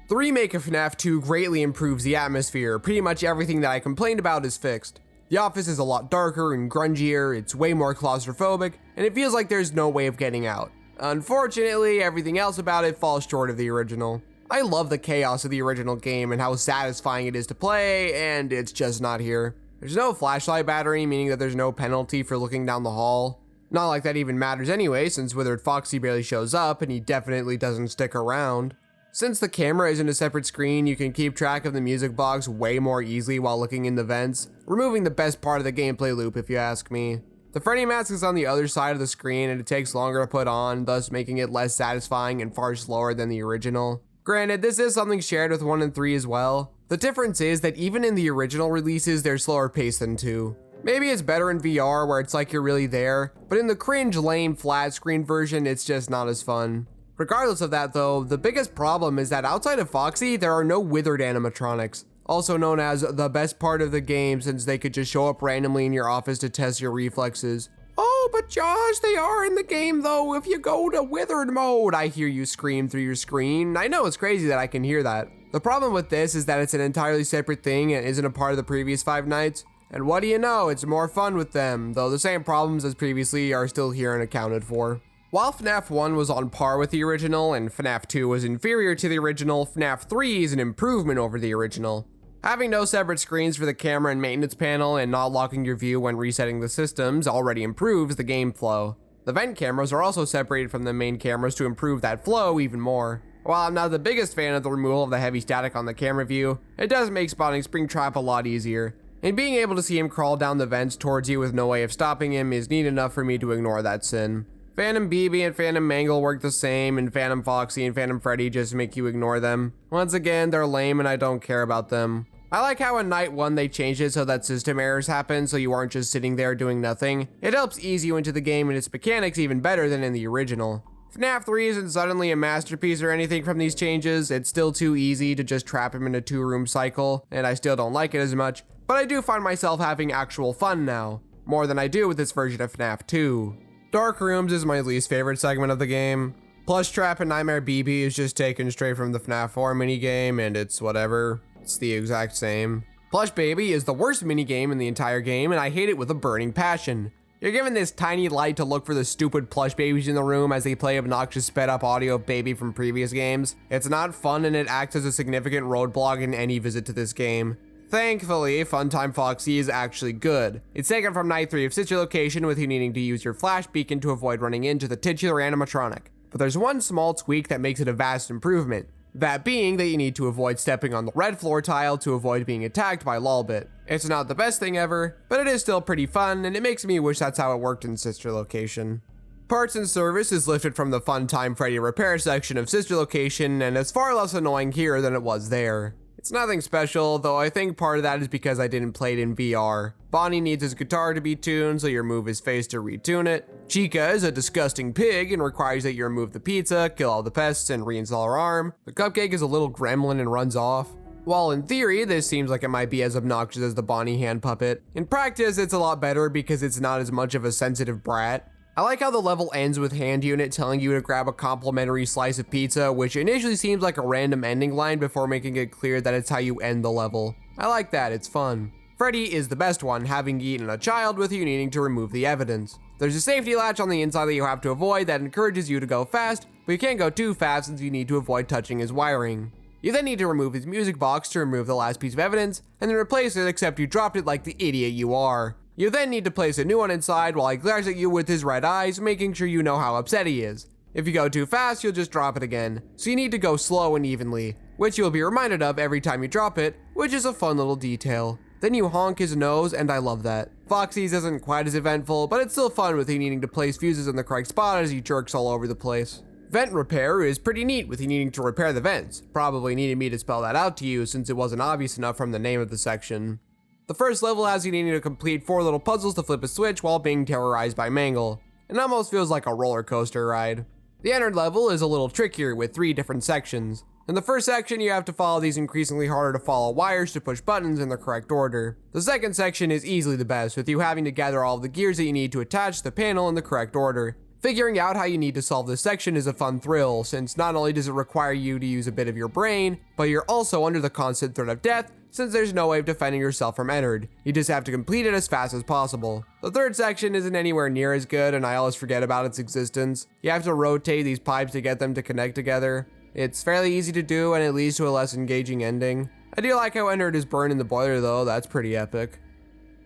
The remake of FNAF 2 greatly improves the atmosphere. Pretty much everything that I complained about is fixed. The office is a lot darker and grungier, it's way more claustrophobic, and it feels like there's no way of getting out. Unfortunately, everything else about it falls short of the original. I love the chaos of the original game and how satisfying it is to play, and it's just not here. There's no flashlight battery, meaning that there's no penalty for looking down the hall. Not like that even matters anyway, since Withered Foxy barely shows up, and he definitely doesn't stick around. Since the camera isn't a separate screen, you can keep track of the music box way more easily while looking in the vents, removing the best part of the gameplay loop if you ask me. The Freddy mask is on the other side of the screen and it takes longer to put on, thus making it less satisfying and far slower than the original. Granted, this is something shared with 1 and 3 as well. The difference is that even in the original releases, they're slower paced than 2. Maybe it's better in VR where it's like you're really there, but in the cringe, lame, flat screen version, it's just not as fun. Regardless of that though, the biggest problem is that outside of Foxy, there are no withered animatronics, also known as the best part of the game since they could just show up randomly in your office to test your reflexes. Oh, but Josh, they are in the game though if you go to withered mode, I hear you scream through your screen. I know it's crazy that I can hear that. The problem with this is that it's an entirely separate thing and isn't a part of the previous 5 nights. And what do you know, it's more fun with them, though the same problems as previously are still here and accounted for. While FNAF 1 was on par with the original and FNAF 2 was inferior to the original, FNAF 3 is an improvement over the original. Having no separate screens for the camera and maintenance panel and not locking your view when resetting the systems already improves the game flow. The vent cameras are also separated from the main cameras to improve that flow even more. While I'm not the biggest fan of the removal of the heavy static on the camera view, it does make spotting Springtrap a lot easier. And being able to see him crawl down the vents towards you with no way of stopping him is neat enough for me to ignore that sin. Phantom BB and Phantom Mangle work the same, and Phantom Foxy and Phantom Freddy just make you ignore them. Once again, they're lame and I don't care about them. I like how in Night 1 they changed it so that system errors happen so you aren't just sitting there doing nothing. It helps ease you into the game and its mechanics even better than in the original. FNAF 3 isn't suddenly a masterpiece or anything from these changes, it's still too easy to just trap him in a 2-room cycle, and I still don't like it as much, but I do find myself having actual fun now, more than I do with this version of FNAF 2. Dark Rooms is my least favorite segment of the game. Plush Trap and Nightmare BB is just taken straight from the FNAF 4 minigame, and it's whatever. It's the exact same. Plush Baby is the worst minigame in the entire game, and I hate it with a burning passion. You're given this tiny light to look for the stupid plush babies in the room as they play obnoxious sped up audio of Baby from previous games. It's not fun and it acts as a significant roadblock in any visit to this game. Thankfully, Funtime Foxy is actually good. It's taken from Night 3 of Sister Location with you needing to use your flash beacon to avoid running into the titular animatronic. But there's one small tweak that makes it a vast improvement. That being that you need to avoid stepping on the red floor tile to avoid being attacked by Lolbit. It's not the best thing ever, but it is still pretty fun and it makes me wish that's how it worked in Sister Location. Parts and Service is lifted from the Funtime Freddy Repair section of Sister Location and is far less annoying here than it was there. It's nothing special, though I think part of that is because I didn't play it in VR. Bonnie needs his guitar to be tuned, so you remove his face to retune it. Chica is a disgusting pig and requires that you remove the pizza, kill all the pests, and reinstall her arm. The cupcake is a little gremlin and runs off. While in theory, this seems like it might be as obnoxious as the Bonnie hand puppet, in practice it's a lot better because it's not as much of a sensitive brat. I like how the level ends with Hand Unit telling you to grab a complimentary slice of pizza, which initially seems like a random ending line before making it clear that it's how you end the level. I like that, it's fun. Freddy is the best one, having eaten a child with you needing to remove the evidence. There's a safety latch on the inside that you have to avoid that encourages you to go fast, but you can't go too fast since you need to avoid touching his wiring. You then need to remove his music box to remove the last piece of evidence, and then replace it except you dropped it like the idiot you are. You then need to place a new one inside while he glares at you with his red eyes, making sure you know how upset he is. If you go too fast, you'll just drop it again, so you need to go slow and evenly, which you'll be reminded of every time you drop it, which is a fun little detail. Then you honk his nose, and I love that. Foxy's isn't quite as eventful, but it's still fun with you needing to place fuses in the correct spot as he jerks all over the place. Vent repair is pretty neat with you needing to repair the vents. Probably needed me to spell that out to you since it wasn't obvious enough from the name of the section. The first level has you needing to complete 4 little puzzles to flip a switch while being terrorized by Mangle. It almost feels like a roller coaster ride. The entered level is a little trickier with 3 different sections. In the first section, you have to follow these increasingly harder to follow wires to push buttons in the correct order. The second section is easily the best, with you having to gather all of the gears that you need to attach the panel in the correct order. Figuring out how you need to solve this section is a fun thrill, since not only does it require you to use a bit of your brain, but you're also under the constant threat of death, since there's no way of defending yourself from entered. You just have to complete it as fast as possible. The third section isn't anywhere near as good, and I always forget about its existence. You have to rotate these pipes to get them to connect together. It's fairly easy to do, and it leads to a less engaging ending. I do like how Ennard is burned in the boiler though, that's pretty epic.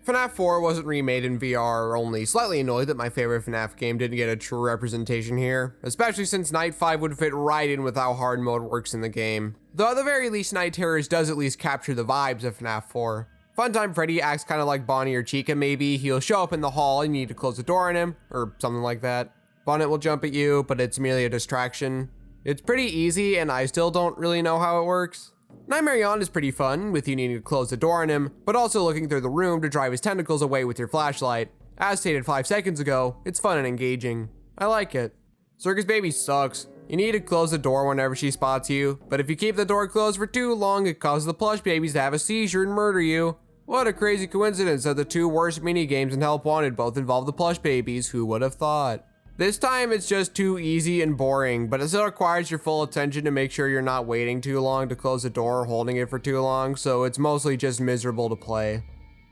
FNAF 4 wasn't remade in VR, only slightly annoyed that my favorite FNAF game didn't get a true representation here, especially since Night 5 would fit right in with how hard mode works in the game. Though at the very least, Night Terrors does at least capture the vibes of FNAF 4. Funtime Freddy acts kind of like Bonnie or Chica maybe. He'll show up in the hall and you need to close the door on him, or something like that. Bonnet will jump at you, but it's merely a distraction. It's pretty easy, and I still don't really know how it works. Nightmare Yawn is pretty fun, with you needing to close the door on him, but also looking through the room to drive his tentacles away with your flashlight. As stated 5 seconds ago, it's fun and engaging. I like it. Circus Baby sucks. You need to close the door whenever she spots you, but if you keep the door closed for too long, it causes the plush babies to have a seizure and murder you. What a crazy coincidence that the 2 worst minigames in Help Wanted both involve the plush babies, who would have thought? This time it's just too easy and boring, but it still requires your full attention to make sure you're not waiting too long to close the door or holding it for too long, so it's mostly just miserable to play.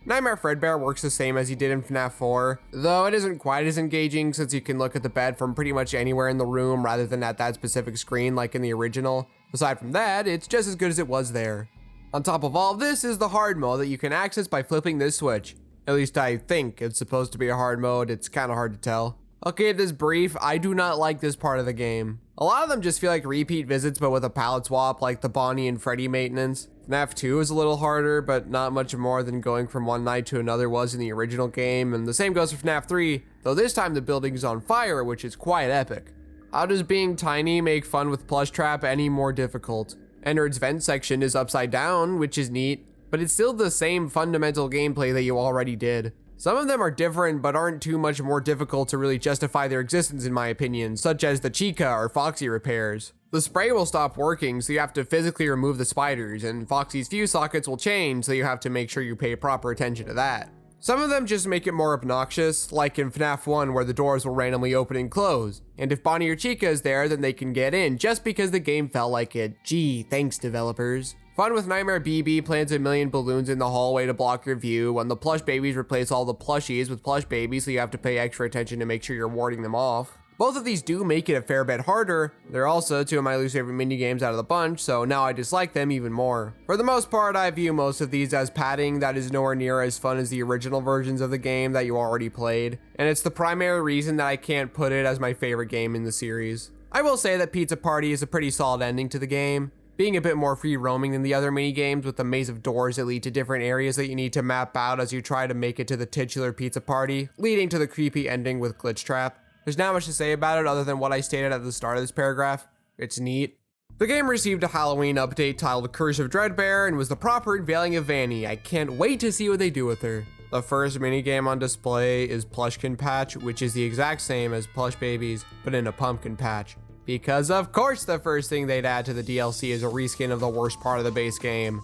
Nightmare Fredbear works the same as he did in FNAF 4, though it isn't quite as engaging since you can look at the bed from pretty much anywhere in the room rather than at that specific screen like in the original. Aside from that, it's just as good as it was there. On top of all of this is the hard mode that you can access by flipping this switch. At least I think it's supposed to be a hard mode, it's kinda hard to tell. I'll keep this brief, I do not like this part of the game. A lot of them just feel like repeat visits but with a palette swap, like the Bonnie and Freddy maintenance. FNAF 2 is a little harder, but not much more than going from one night to another was in the original game, and the same goes for FNAF 3, though this time the building is on fire, which is quite epic. How does being tiny make fun with Plush Trap any more difficult? Ennard's vent section is upside down, which is neat, but it's still the same fundamental gameplay that you already did. Some of them are different, but aren't too much more difficult to really justify their existence in my opinion, such as the Chica or Foxy repairs. The spray will stop working, so you have to physically remove the spiders, and Foxy's fuse sockets will change, so you have to make sure you pay proper attention to that. Some of them just make it more obnoxious, like in FNAF 1 where the doors will randomly open and close, and if Bonnie or Chica is there, then they can get in just because the game felt like it. Gee, thanks developers. Fun with Nightmare BB plants a million balloons in the hallway to block your view, when the plush babies replace all the plushies with plush babies, so you have to pay extra attention to make sure you're warding them off. Both of these do make it a fair bit harder. They're also two of my least favorite minigames out of the bunch, so now I dislike them even more. For the most part, I view most of these as padding that is nowhere near as fun as the original versions of the game that you already played, and it's the primary reason that I can't put it as my favorite game in the series. I will say that Pizza Party is a pretty solid ending to the game, being a bit more free roaming than the other minigames with a maze of doors that lead to different areas that you need to map out as you try to make it to the titular Pizza Party, leading to the creepy ending with Glitch Trap. There's not much to say about it other than what I stated at the start of this paragraph. It's neat. The game received a Halloween update titled Curse of Dreadbear and was the proper unveiling of Vanny. I can't wait to see what they do with her. The first minigame on display is Plushkin Patch, which is the exact same as Plush Babies, but in a pumpkin patch. Because of course the first thing they'd add to the DLC is a reskin of the worst part of the base game.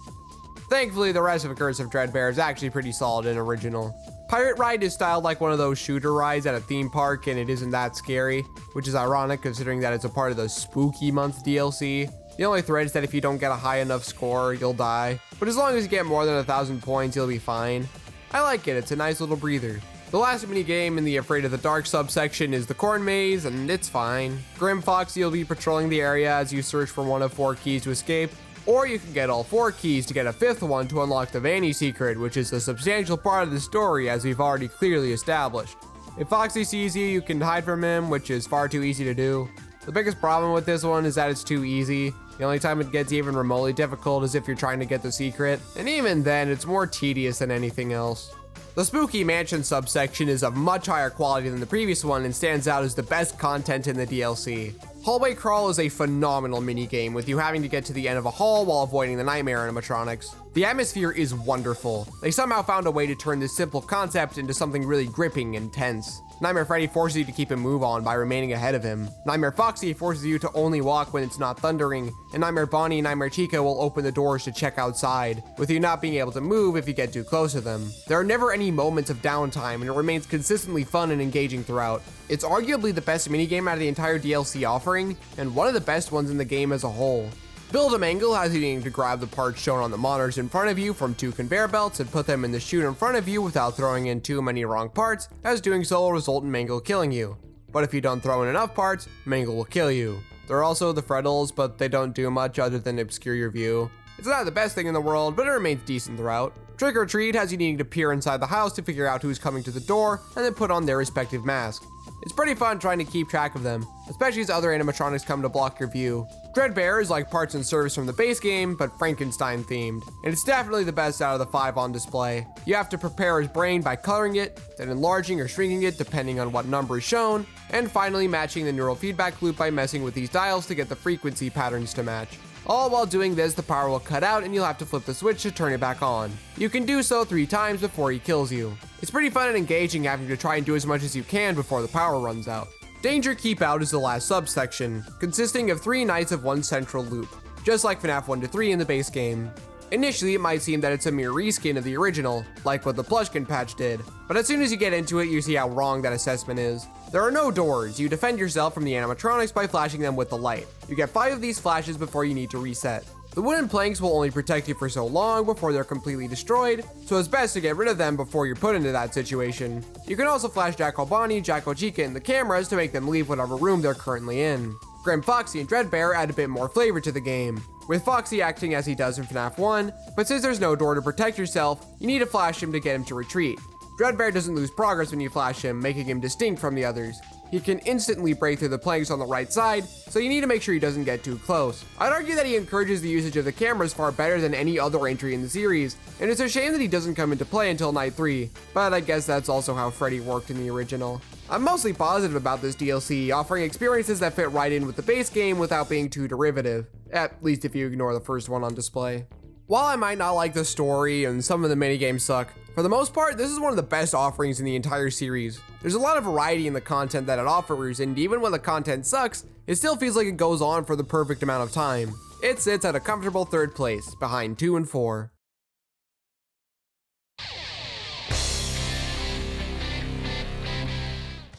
Thankfully, the rest of Curse of Dreadbear is actually pretty solid and original. Pirate Ride is styled like one of those shooter rides at a theme park, and it isn't that scary, which is ironic considering that it's a part of the Spooky Month DLC. The only threat is that if you don't get a high enough score, you'll die, but as long as you get more than 1,000 points, you'll be fine. I like it, it's a nice little breather. The last minigame in the Afraid of the Dark subsection is the Corn Maze, and it's fine. Grim Foxy will be patrolling the area as you search for one of 4 keys to escape, or you can get all 4 keys to get a 5th one to unlock the Vanny secret, which is a substantial part of the story as we've already clearly established. If Foxy sees you, you can hide from him, which is far too easy to do. The biggest problem with this one is that it's too easy. The only time it gets even remotely difficult is if you're trying to get the secret, and even then, it's more tedious than anything else. The Spooky Mansion subsection is of much higher quality than the previous one and stands out as the best content in the DLC. Hallway Crawl is a phenomenal minigame with you having to get to the end of a hall while avoiding the nightmare animatronics. The atmosphere is wonderful. They somehow found a way to turn this simple concept into something really gripping and tense. Nightmare Freddy forces you to keep a move on by remaining ahead of him. Nightmare Foxy forces you to only walk when it's not thundering, and Nightmare Bonnie and Nightmare Chica will open the doors to check outside, with you not being able to move if you get too close to them. There are never any moments of downtime, and it remains consistently fun and engaging throughout. It's arguably the best minigame out of the entire DLC offering, and one of the best ones in the game as a whole. Build-A-Mangle has you needing to grab the parts shown on the monitors in front of you from 2 conveyor belts and put them in the chute in front of you without throwing in too many wrong parts, as doing so will result in Mangle killing you. But if you don't throw in enough parts, Mangle will kill you. There are also the Freddles, but they don't do much other than obscure your view. It's not the best thing in the world, but it remains decent throughout. Trick or Treat has you needing to peer inside the house to figure out who's coming to the door, and then put on their respective mask. It's pretty fun trying to keep track of them, especially as other animatronics come to block your view. Dreadbear is like parts and service from the base game, but Frankenstein themed, and it's definitely the best out of the 5 on display. You have to prepare his brain by coloring it, then enlarging or shrinking it depending on what number is shown, and finally matching the neural feedback loop by messing with these dials to get the frequency patterns to match. All while doing this, the power will cut out and you'll have to flip the switch to turn it back on. You can do so 3 times before he kills you. It's pretty fun and engaging having to try and do as much as you can before the power runs out. Danger Keep Out is the last subsection, consisting of 3 nights of one central loop, just like FNAF 1-3 in the base game. Initially, it might seem that it's a mere reskin of the original, like what the Plushkin patch did, but as soon as you get into it, you see how wrong that assessment is. There are no doors. You defend yourself from the animatronics by flashing them with the light. You get 5 of these flashes before you need to reset. The wooden planks will only protect you for so long before they're completely destroyed, so it's best to get rid of them before you're put into that situation. You can also flash Jackal Bonnie, Jackal Chica, and the cameras to make them leave whatever room they're currently in. Grim Foxy and Dreadbear add a bit more flavor to the game, with Foxy acting as he does in FNAF 1, but since there's no door to protect yourself, you need to flash him to get him to retreat. Dreadbear doesn't lose progress when you flash him, making him distinct from the others. he can instantly break through the planks on the right side, so you need to make sure he doesn't get too close. I'd argue that he encourages the usage of the cameras far better than any other entry in the series, and it's a shame that he doesn't come into play until Night 3, but I guess that's also how Freddy worked in the original. I'm mostly positive about this DLC, offering experiences that fit right in with the base game without being too derivative, at least if you ignore the first one on display. While I might not like the story and some of the minigames suck, for the most part, this is one of the best offerings in the entire series. There's a lot of variety in the content that it offers, and even when the content sucks, it still feels like it goes on for the perfect amount of time. It sits at a comfortable third place, behind 2 and 4.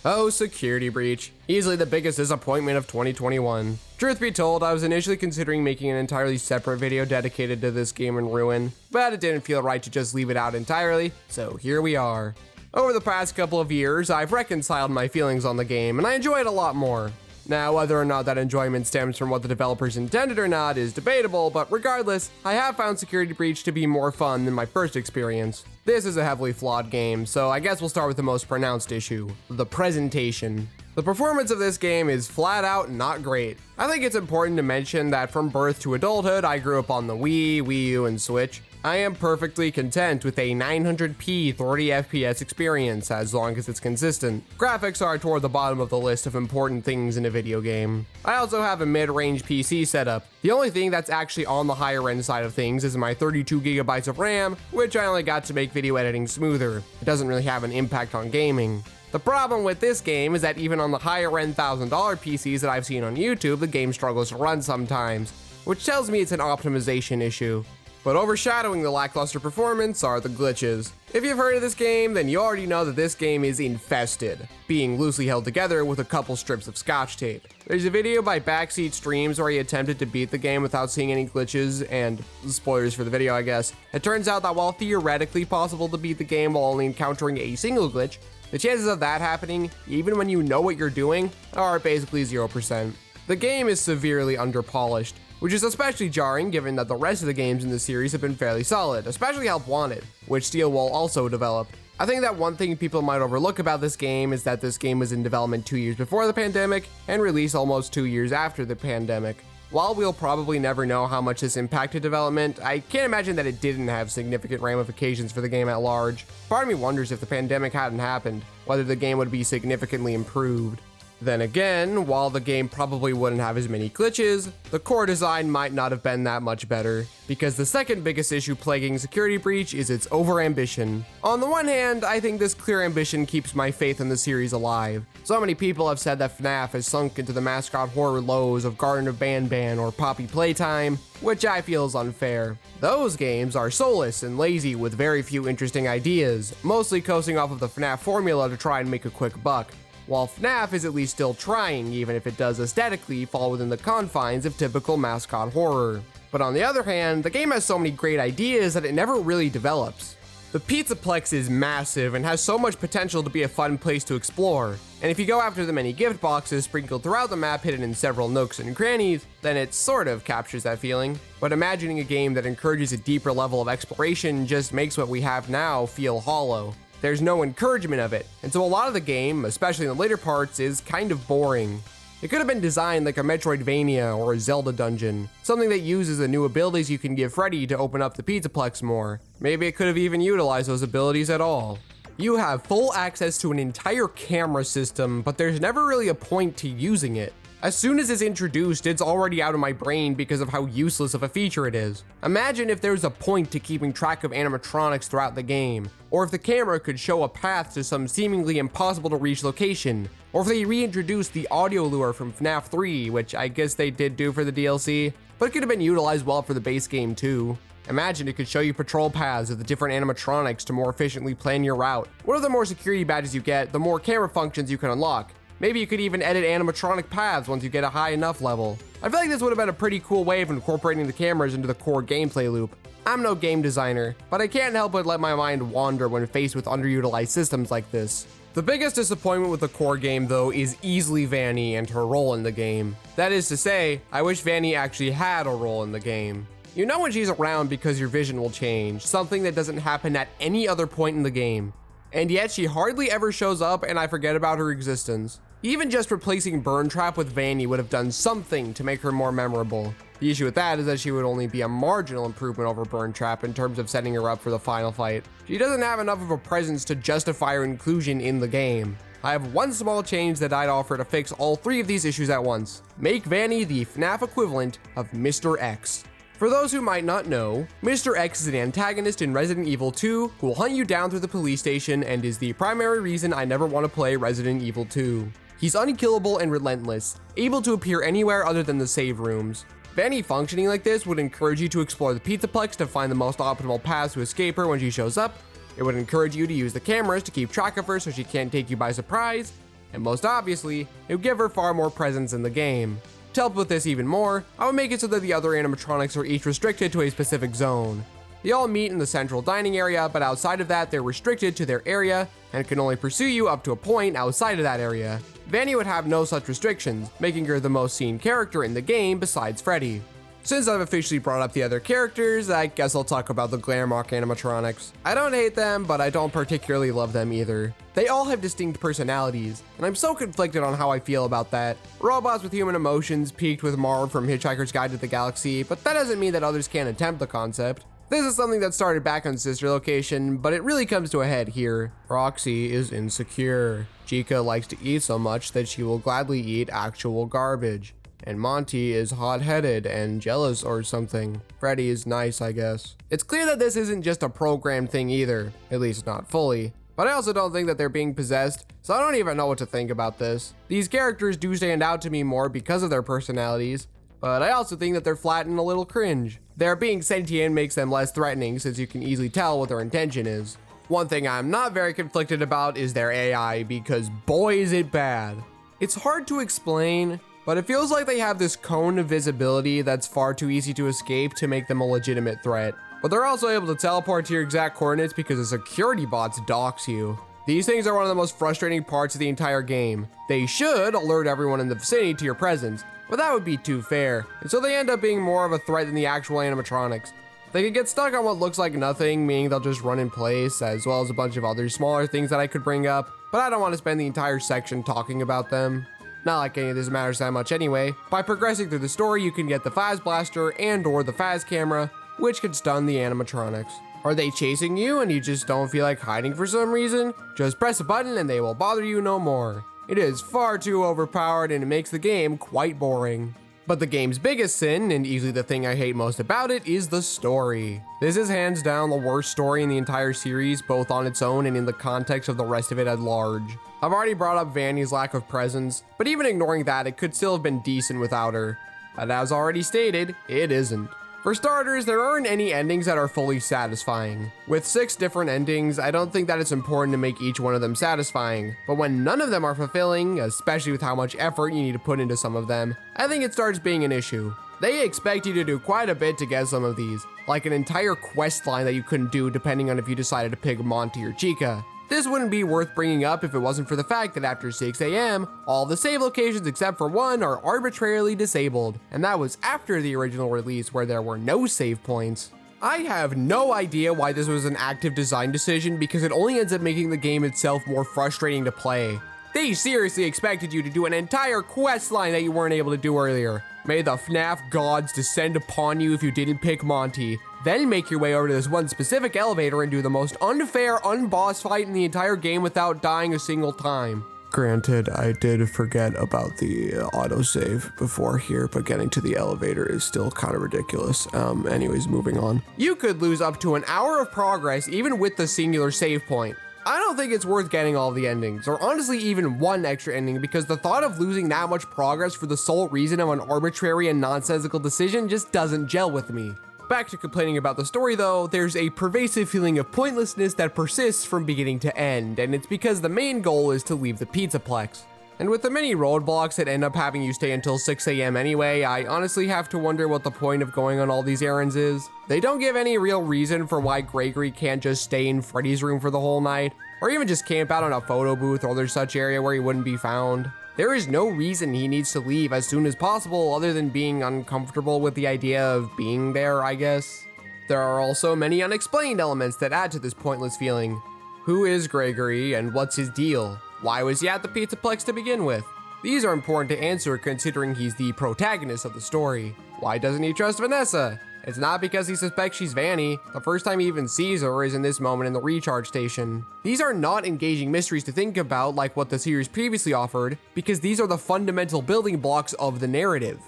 Oh, Security Breach. Easily the biggest disappointment of 2021. Truth be told, I was initially considering making an entirely separate video dedicated to this game in ruin, but it didn't feel right to just leave it out entirely, so here we are. Over the past couple of years, I've reconciled my feelings on the game, and I enjoy it a lot more. Now, whether or not that enjoyment stems from what the developers intended or not is debatable, but regardless, I have found Security Breach to be more fun than my first experience. This is a heavily flawed game, so I guess we'll start with the most pronounced issue, the presentation. The performance of this game is flat out not great. I think it's important to mention that from birth to adulthood, I grew up on the Wii, Wii U, and Switch. I am perfectly content with a 900p 30 FPS experience as long as it's consistent. Graphics are toward the bottom of the list of important things in a video game. I also have a mid-range PC setup. The only thing that's actually on the higher end side of things is my 32GB of RAM, which I only got to make video editing smoother. It doesn't really have an impact on gaming. The problem with this game is that even on the higher end $1,000 PCs that I've seen on YouTube, the game struggles to run sometimes, which tells me it's an optimization issue. But overshadowing the lackluster performance are the glitches. If you've heard of this game, then you already know that this game is infested, being loosely held together with a couple strips of scotch tape. There's a video by Backseat Streams where he attempted to beat the game without seeing any glitches, and spoilers for the video I guess. It turns out that while theoretically possible to beat the game while only encountering a single glitch, the chances of that happening, even when you know what you're doing, are basically 0%. The game is severely underpolished, which is especially jarring given that the rest of the games in the series have been fairly solid, especially Help Wanted, which Steelwall also developed. I think that one thing people might overlook about this game is that this game was in development 2 years before the pandemic and released almost 2 years after the pandemic. While we'll probably never know how much this impacted development, I can't imagine that it didn't have significant ramifications for the game at large. Part of me wonders if the pandemic hadn't happened, whether the game would be significantly improved. Then again, while the game probably wouldn't have as many glitches, the core design might not have been that much better, because the second biggest issue plaguing Security Breach is its overambition. On the one hand, I think this clear ambition keeps my faith in the series alive. So many people have said that FNAF has sunk into the mascot horror lows of Garden of Banban or Poppy Playtime, which I feel is unfair. Those games are soulless and lazy with very few interesting ideas, mostly coasting off of the FNAF formula to try and make a quick buck. While FNAF is at least still trying, even if it does aesthetically fall within the confines of typical mascot horror. But on the other hand, the game has so many great ideas that it never really develops. The Pizzaplex is massive and has so much potential to be a fun place to explore, and if you go after the many gift boxes sprinkled throughout the map hidden in several nooks and crannies, then it sort of captures that feeling. But imagining a game that encourages a deeper level of exploration just makes what we have now feel hollow. There's no encouragement of it, and so a lot of the game, especially in the later parts, is kind of boring. It could have been designed like a Metroidvania or a Zelda dungeon, something that uses the new abilities you can give Freddy to open up the Pizzaplex more. Maybe it could have even utilized those abilities at all. You have full access to an entire camera system, but there's never really a point to using it. As soon as it's introduced, it's already out of my brain because of how useless of a feature it is. Imagine if there's a point to keeping track of animatronics throughout the game, or if the camera could show a path to some seemingly impossible to reach location, or if they reintroduced the audio lure from FNAF 3, which I guess they did do for the DLC, but it could have been utilized well for the base game too. Imagine it could show you patrol paths of the different animatronics to more efficiently plan your route. One of the more security badges you get, the more camera functions you can unlock. Maybe you could even edit animatronic paths once you get a high enough level. I feel like this would have been a pretty cool way of incorporating the cameras into the core gameplay loop. I'm no game designer, but I can't help but let my mind wander when faced with underutilized systems like this. The biggest disappointment with the core game though is easily Vanny and her role in the game. That is to say, I wish Vanny actually had a role in the game. You know when she's around because your vision will change, something that doesn't happen at any other point in the game. And yet she hardly ever shows up and I forget about her existence. Even just replacing Burn Trap with Vanny would have done something to make her more memorable. The issue with that is that she would only be a marginal improvement over Burn Trap in terms of setting her up for the final fight. She doesn't have enough of a presence to justify her inclusion in the game. I have one small change that I'd offer to fix all three of these issues at once. Make Vanny the FNAF equivalent of Mr. X. For those who might not know, Mr. X is an antagonist in Resident Evil 2 who will hunt you down through the police station and is the primary reason I never want to play Resident Evil 2. He's unkillable and relentless, able to appear anywhere other than the save rooms. Vanny functioning like this would encourage you to explore the Pizzaplex to find the most optimal paths to escape her when she shows up. It would encourage you to use the cameras to keep track of her so she can't take you by surprise. And most obviously, it would give her far more presence in the game. To help with this even more, I would make it so that the other animatronics are each restricted to a specific zone. They all meet in the central dining area, but outside of that, they're restricted to their area and can only pursue you up to a point outside of that area. Vanny would have no such restrictions, making her the most seen character in the game besides Freddy. Since I've officially brought up the other characters, I guess I'll talk about the Glamrock animatronics. I don't hate them, but I don't particularly love them either. They all have distinct personalities, and I'm so conflicted on how I feel about that. Robots with human emotions peaked with Marv from Hitchhiker's Guide to the Galaxy, but that doesn't mean that others can't attempt the concept. This is something that started back on Sister Location, but it really comes to a head here. Roxy is insecure. Chica likes to eat so much that she will gladly eat actual garbage. And Monty is hot-headed and jealous or something. Freddy is nice, I guess. It's clear that this isn't just a programmed thing either, at least not fully. But I also don't think that they're being possessed, so I don't even know what to think about this. These characters do stand out to me more because of their personalities, but I also think that they're flat and a little cringe. Their being sentient makes them less threatening since you can easily tell what their intention is. One thing I'm not very conflicted about is their AI, because boy is it bad. It's hard to explain, but it feels like they have this cone of visibility that's far too easy to escape to make them a legitimate threat. But they're also able to teleport to your exact coordinates because the security bots dox you. These things are one of the most frustrating parts of the entire game. They should alert everyone in the vicinity to your presence, but that would be too fair, and so they end up being more of a threat than the actual animatronics. They can get stuck on what looks like nothing, meaning they'll just run in place, as well as a bunch of other smaller things that I could bring up, but I don't want to spend the entire section talking about them. Not like any of this matters that much anyway. By progressing through the story, you can get the Faz Blaster and or the Faz Camera, which can stun the animatronics. Are they chasing you and you just don't feel like hiding for some reason? Just press a button and they will bother you no more. It is far too overpowered and it makes the game quite boring. But the game's biggest sin, and easily the thing I hate most about it, is the story. This is hands down the worst story in the entire series, both on its own and in the context of the rest of it at large. I've already brought up Vanny's lack of presence, but even ignoring that, it could still have been decent without her. But as already stated, it isn't. For starters, there aren't any endings that are fully satisfying. With 6 different endings, I don't think that it's important to make each one of them satisfying, but when none of them are fulfilling, especially with how much effort you need to put into some of them, I think it starts being an issue. They expect you to do quite a bit to get some of these, like an entire quest line that you couldn't do depending on if you decided to pick Monty or Chica. This wouldn't be worth bringing up if it wasn't for the fact that after 6 AM, all the save locations except for one are arbitrarily disabled, and that was after the original release where there were no save points. I have no idea why this was an active design decision because it only ends up making the game itself more frustrating to play. They seriously expected you to do an entire quest line that you weren't able to do earlier. May the FNAF gods descend upon you if you didn't pick Monty. Then make your way over to this one specific elevator and do the most unfair unboss fight in the entire game without dying a single time. Granted, I did forget about the autosave before here, but getting to the elevator is still kind of ridiculous. Anyways, moving on. You could lose up to an hour of progress even with the singular save point. I don't think it's worth getting all the endings, or honestly even one extra ending, because the thought of losing that much progress for the sole reason of an arbitrary and nonsensical decision just doesn't gel with me. Back to complaining about the story though, there's a pervasive feeling of pointlessness that persists from beginning to end, and it's because the main goal is to leave the Pizzaplex. And with the many roadblocks that end up having you stay until 6 AM anyway, I honestly have to wonder what the point of going on all these errands is. They don't give any real reason for why Gregory can't just stay in Freddy's room for the whole night, or even just camp out on a photo booth or other such area where he wouldn't be found. There is no reason he needs to leave as soon as possible other than being uncomfortable with the idea of being there, I guess. There are also many unexplained elements that add to this pointless feeling. Who is Gregory and what's his deal? Why was he at the Pizzaplex to begin with? These are important to answer considering he's the protagonist of the story. Why doesn't he trust Vanessa? It's not because he suspects she's Vanny. The first time he even sees her is in this moment in the recharge station. These are not engaging mysteries to think about like what the series previously offered, because these are the fundamental building blocks of the narrative.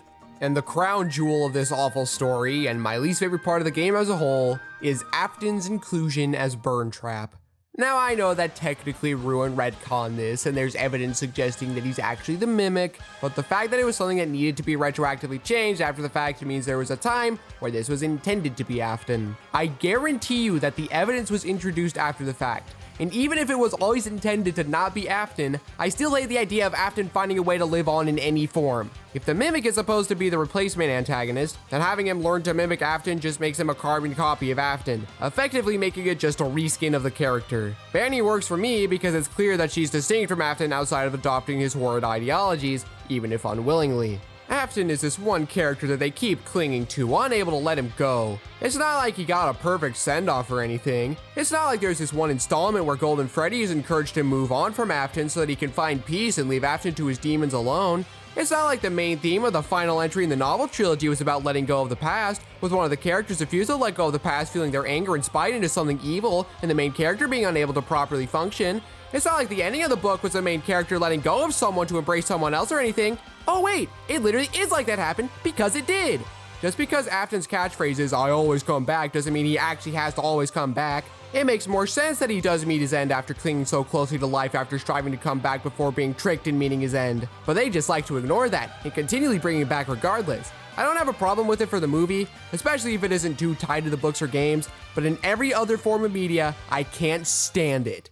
And the crown jewel of this awful story, and my least favorite part of the game as a whole, is Afton's inclusion as Burn Trap. Now I know that technically Ruin retconned this, and there's evidence suggesting that he's actually the Mimic, but the fact that it was something that needed to be retroactively changed after the fact means there was a time where this was intended to be Afton. I guarantee you that the evidence was introduced after the fact. And even if it was always intended to not be Afton, I still hate the idea of Afton finding a way to live on in any form. If the Mimic is supposed to be the replacement antagonist, then having him learn to mimic Afton just makes him a carbon copy of Afton, effectively making it just a reskin of the character. Vanny works for me because it's clear that she's distinct from Afton outside of adopting his horrid ideologies, even if unwillingly. Afton is this one character that they keep clinging to, unable to let him go. It's not like he got a perfect send-off or anything. It's not like there's this one installment where Golden Freddy is encouraged to move on from Afton so that he can find peace and leave Afton to his demons alone. It's not like the main theme of the final entry in the Novel Trilogy was about letting go of the past, with one of the characters refusing to let go of the past, feeling their anger and spite into something evil, and the main character being unable to properly function. It's not like the ending of the book was the main character letting go of someone to embrace someone else or anything. Oh wait, it literally is like that happened because it did. Just because Afton's catchphrase is "I always come back" doesn't mean he actually has to always come back. It makes more sense that he does meet his end after clinging so closely to life after striving to come back before being tricked and meeting his end. But they just like to ignore that and continually bring it back regardless. I don't have a problem with it for the movie, especially if it isn't too tied to the books or games, but in every other form of media, I can't stand it.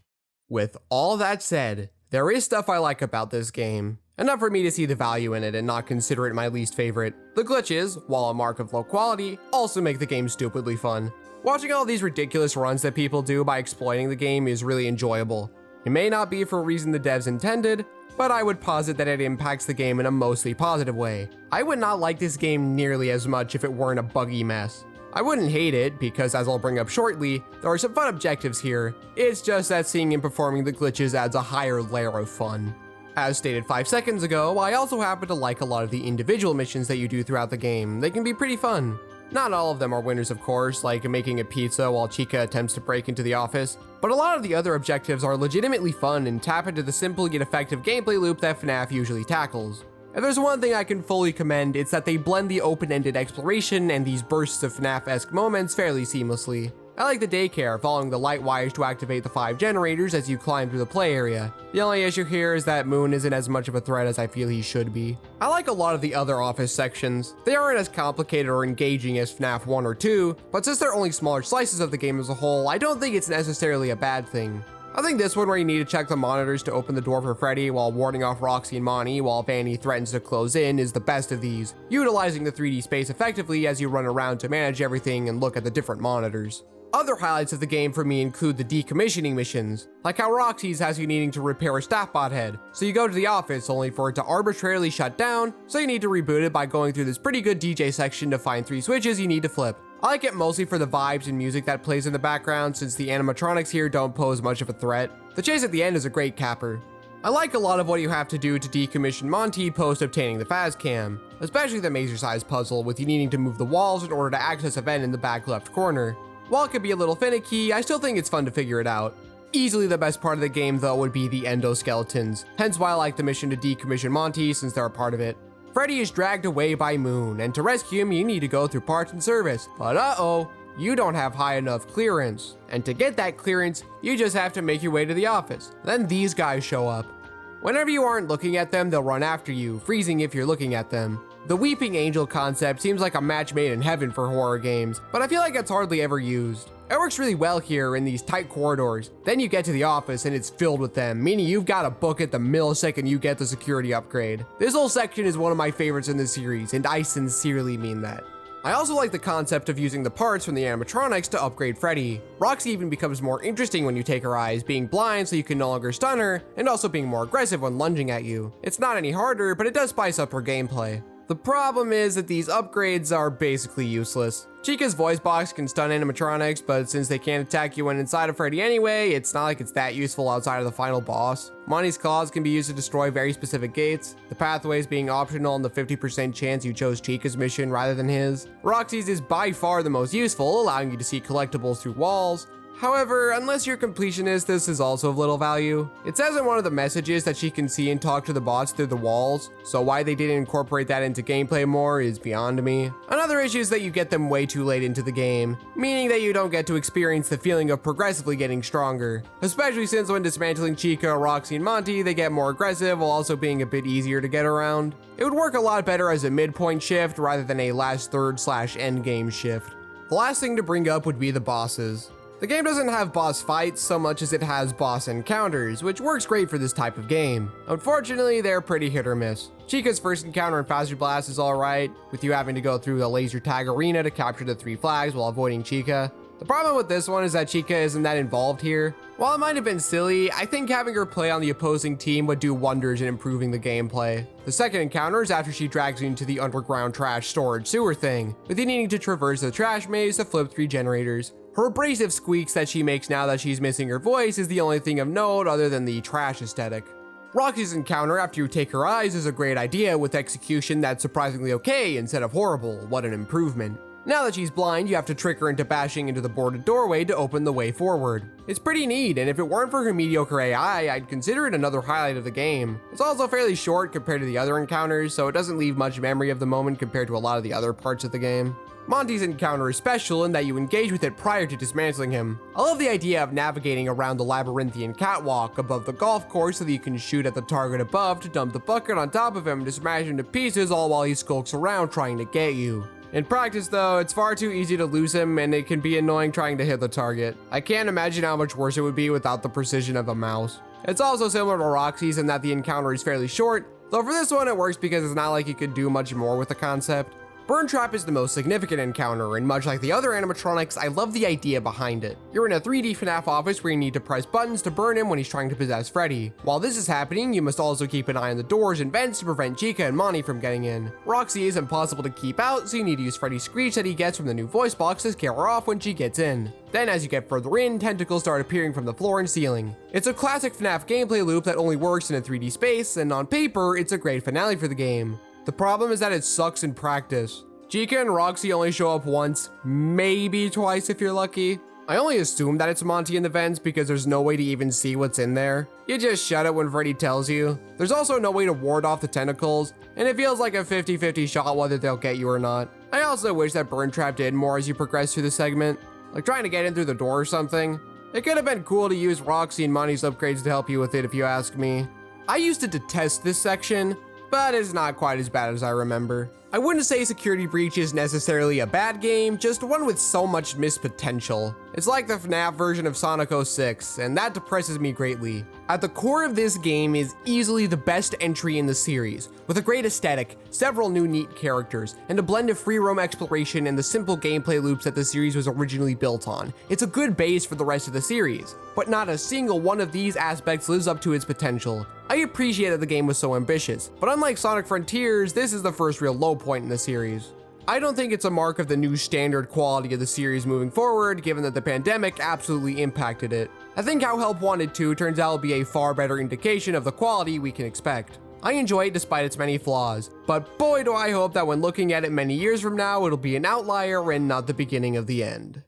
With all that said, there is stuff I like about this game. Enough for me to see the value in it and not consider it my least favorite. The glitches, while a mark of low quality, also make the game stupidly fun. Watching all these ridiculous runs that people do by exploiting the game is really enjoyable. It may not be for a reason the devs intended, but I would posit that it impacts the game in a mostly positive way. I would not like this game nearly as much if it weren't a buggy mess. I wouldn't hate it, because as I'll bring up shortly, there are some fun objectives here. It's just that seeing him performing the glitches adds a higher layer of fun. As stated 5 seconds ago, I also happen to like a lot of the individual missions that you do throughout the game. They can be pretty fun. Not all of them are winners, of course, like making a pizza while Chica attempts to break into the office, but a lot of the other objectives are legitimately fun and tap into the simple yet effective gameplay loop that FNAF usually tackles. If there's one thing I can fully commend, it's that they blend the open-ended exploration and these bursts of FNAF-esque moments fairly seamlessly. I like the daycare, following the light wires to activate the 5 generators as you climb through the play area. The only issue here is that Moon isn't as much of a threat as I feel he should be. I like a lot of the other office sections. They aren't as complicated or engaging as FNAF 1 or 2, but since they're only smaller slices of the game as a whole, I don't think it's necessarily a bad thing. I think this one, where you need to check the monitors to open the door for Freddy while warding off Roxy and Monty while Vanny threatens to close in, is the best of these, utilizing the 3D space effectively as you run around to manage everything and look at the different monitors. Other highlights of the game for me include the decommissioning missions, like how Roxy's has you needing to repair a Staffbot head, so you go to the office only for it to arbitrarily shut down, so you need to reboot it by going through this pretty good DJ section to find 3 switches you need to flip. I like it mostly for the vibes and music that plays in the background, since the animatronics here don't pose much of a threat. The chase at the end is a great capper. I like a lot of what you have to do to decommission Monty post obtaining the Fazcam, especially the mazer-sized puzzle with you needing to move the walls in order to access a vent in the back left corner. While it could be a little finicky, I still think it's fun to figure it out. Easily the best part of the game though would be the endoskeletons, hence why I like the mission to decommission Monty since they're a part of it. Freddy is dragged away by Moon, and to rescue him you need to go through parts and service, but uh-oh, you don't have high enough clearance. And to get that clearance, you just have to make your way to the office. Then these guys show up. Whenever you aren't looking at them, they'll run after you, freezing if you're looking at them. The Weeping Angel concept seems like a match made in heaven for horror games, but I feel like it's hardly ever used. It works really well here in these tight corridors. Then you get to the office and it's filled with them, meaning you've got to book it the millisecond you get the security upgrade. This whole section is one of my favorites in the series, and I sincerely mean that. I also like the concept of using the parts from the animatronics to upgrade Freddy. Roxy even becomes more interesting when you take her eyes, being blind so you can no longer stun her, and also being more aggressive when lunging at you. It's not any harder, but it does spice up her gameplay. The problem is that these upgrades are basically useless. Chica's voice box can stun animatronics, but since they can't attack you when inside of Freddy anyway, it's not like it's that useful outside of the final boss. Monty's claws can be used to destroy very specific gates, the pathways being optional and the 50% chance you chose Chica's mission rather than his. Roxy's is by far the most useful, allowing you to see collectibles through walls. However, unless you're completionist, this is also of little value. It says in one of the messages that she can see and talk to the bots through the walls, so why they didn't incorporate that into gameplay more is beyond me. Another issue is that you get them way too late into the game, meaning that you don't get to experience the feeling of progressively getting stronger. Especially since when dismantling Chica, Roxy, and Monty, they get more aggressive while also being a bit easier to get around. It would work a lot better as a midpoint shift rather than a last third/endgame shift. The last thing to bring up would be the bosses. The game doesn't have boss fights so much as it has boss encounters, which works great for this type of game. Unfortunately, they're pretty hit or miss. Chica's first encounter in Faster Blast is alright, with you having to go through a laser tag arena to capture the 3 flags while avoiding Chica. The problem with this one is that Chica isn't that involved here. While it might have been silly, I think having her play on the opposing team would do wonders in improving the gameplay. The second encounter is after she drags you into the underground trash storage sewer thing, with you needing to traverse the trash maze to flip 3 generators. Her abrasive squeaks that she makes now that she's missing her voice is the only thing of note other than the trash aesthetic. Roxy's encounter after you take her eyes is a great idea with execution that's surprisingly okay instead of horrible. What an improvement. Now that she's blind, you have to trick her into bashing into the boarded doorway to open the way forward. It's pretty neat, and if it weren't for her mediocre AI, I'd consider it another highlight of the game. It's also fairly short compared to the other encounters, so it doesn't leave much memory of the moment compared to a lot of the other parts of the game. Monty's encounter is special in that you engage with it prior to dismantling him. I love the idea of navigating around the labyrinthian catwalk above the golf course so that you can shoot at the target above to dump the bucket on top of him to smash him to pieces all while he skulks around trying to get you. In practice though, it's far too easy to lose him and it can be annoying trying to hit the target. I can't imagine how much worse it would be without the precision of a mouse. It's also similar to Roxy's in that the encounter is fairly short, though for this one it works because it's not like you could do much more with the concept. Burn Trap is the most significant encounter, and much like the other animatronics, I love the idea behind it. You're in a 3D FNAF office where you need to press buttons to burn him when he's trying to possess Freddy. While this is happening, you must also keep an eye on the doors and vents to prevent Chica and Monty from getting in. Roxy is impossible to keep out, so you need to use Freddy's screech that he gets from the new voice box to scare her off when she gets in. Then as you get further in, tentacles start appearing from the floor and ceiling. It's a classic FNAF gameplay loop that only works in a 3D space, and on paper, it's a great finale for the game. The problem is that it sucks in practice. Chica and Roxy only show up once, maybe twice if you're lucky. I only assume that it's Monty in the vents because there's no way to even see what's in there. You just shut it when Freddy tells you. There's also no way to ward off the tentacles, and it feels like a 50-50 shot whether they'll get you or not. I also wish that Burn Trap did more as you progress through the segment, like trying to get in through the door or something. It could have been cool to use Roxy and Monty's upgrades to help you with it if you ask me. I used to detest this section, but it's not quite as bad as I remember. I wouldn't say Security Breach is necessarily a bad game, just one with so much missed potential. It's like the FNAF version of Sonic 06, and that depresses me greatly. At the core of this game is easily the best entry in the series, with a great aesthetic, several new neat characters, and a blend of free roam exploration and the simple gameplay loops that the series was originally built on. It's a good base for the rest of the series, but not a single one of these aspects lives up to its potential. I appreciate that the game was so ambitious, but unlike Sonic Frontiers, this is the first real low point in the series. I don't think it's a mark of the new standard quality of the series moving forward, given that the pandemic absolutely impacted it. I think How Help Wanted 2 turns out to be a far better indication of the quality we can expect. I enjoy it despite its many flaws, but boy do I hope that when looking at it many years from now, it'll be an outlier and not the beginning of the end.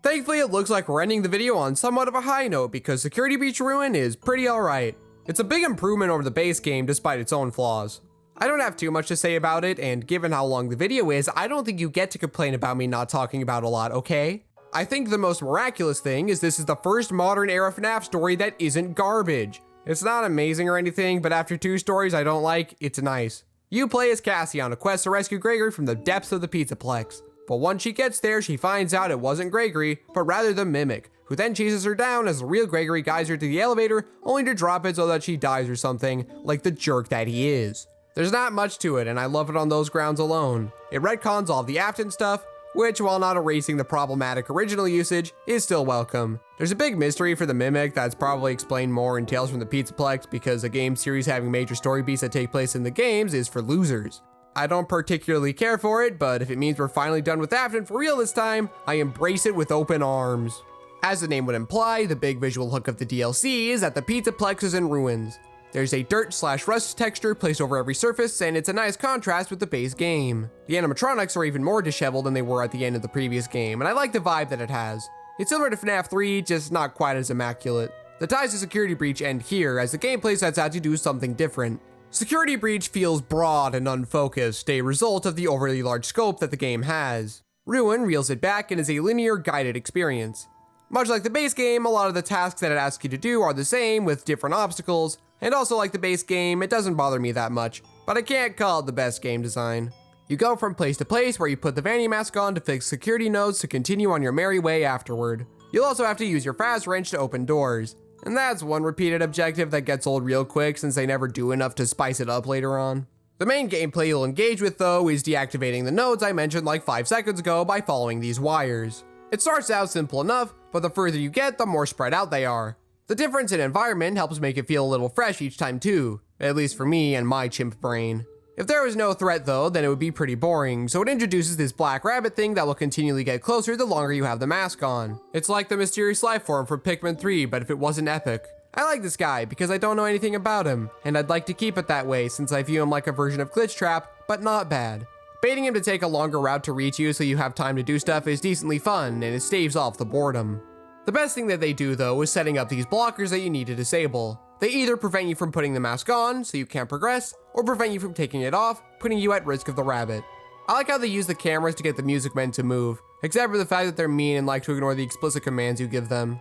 Thankfully, it looks like we're ending the video on somewhat of a high note because Security Breach Ruin is pretty alright. It's a big improvement over the base game despite its own flaws. I don't have too much to say about it, and given how long the video is, I don't think you get to complain about me not talking about a lot, okay? I think the most miraculous thing is this is the first modern era FNAF story that isn't garbage. It's not amazing or anything, but after 2 stories I don't like, it's nice. You play as Cassie on a quest to rescue Gregory from the depths of the Pizzaplex. But once she gets there, she finds out it wasn't Gregory, but rather the Mimic, who then chases her down as the real Gregory guides her to the elevator, only to drop it so that she dies or something, like the jerk that he is. There's not much to it, and I love it on those grounds alone. It retcons all of the Afton stuff, which, while not erasing the problematic original usage, is still welcome. There's a big mystery for the Mimic that's probably explained more in Tales from the Pizzaplex, because a game series having major story beats that take place in the games is for losers. I don't particularly care for it, but if it means we're finally done with Afton for real this time, I embrace it with open arms. As the name would imply, the big visual hook of the DLC is that the Pizzaplex is in ruins. There's a dirt/rust texture placed over every surface, and it's a nice contrast with the base game. The animatronics are even more disheveled than they were at the end of the previous game, and I like the vibe that it has. It's similar to FNAF 3, just not quite as immaculate. The ties to Security Breach end here, as the gameplay sets out to do something different. Security Breach feels broad and unfocused, a result of the overly large scope that the game has. Ruin reels it back and is a linear, guided experience. Much like the base game, a lot of the tasks that it asks you to do are the same, with different obstacles, and also like the base game, it doesn't bother me that much, but I can't call it the best game design. You go from place to place where you put the vanity mask on to fix security nodes to continue on your merry way afterward. You'll also have to use your fast wrench to open doors. And that's one repeated objective that gets old real quick since they never do enough to spice it up later on. The main gameplay you'll engage with though is deactivating the nodes I mentioned like 5 seconds ago by following these wires. It starts out simple enough, but the further you get, the more spread out they are. The difference in environment helps make it feel a little fresh each time too, at least for me and my chimp brain. If there was no threat though, then it would be pretty boring, so it introduces this black rabbit thing that will continually get closer the longer you have the mask on. It's like the mysterious life form from Pikmin 3, but if it wasn't epic. I like this guy because I don't know anything about him, and I'd like to keep it that way since I view him like a version of Glitch Trap, but not bad. Baiting him to take a longer route to reach you so you have time to do stuff is decently fun, and it staves off the boredom. The best thing that they do though is setting up these blockers that you need to disable. They either prevent you from putting the mask on, so you can't progress, or prevent you from taking it off, putting you at risk of the rabbit. I like how they use the cameras to get the music men to move, except for the fact that they're mean and like to ignore the explicit commands you give them.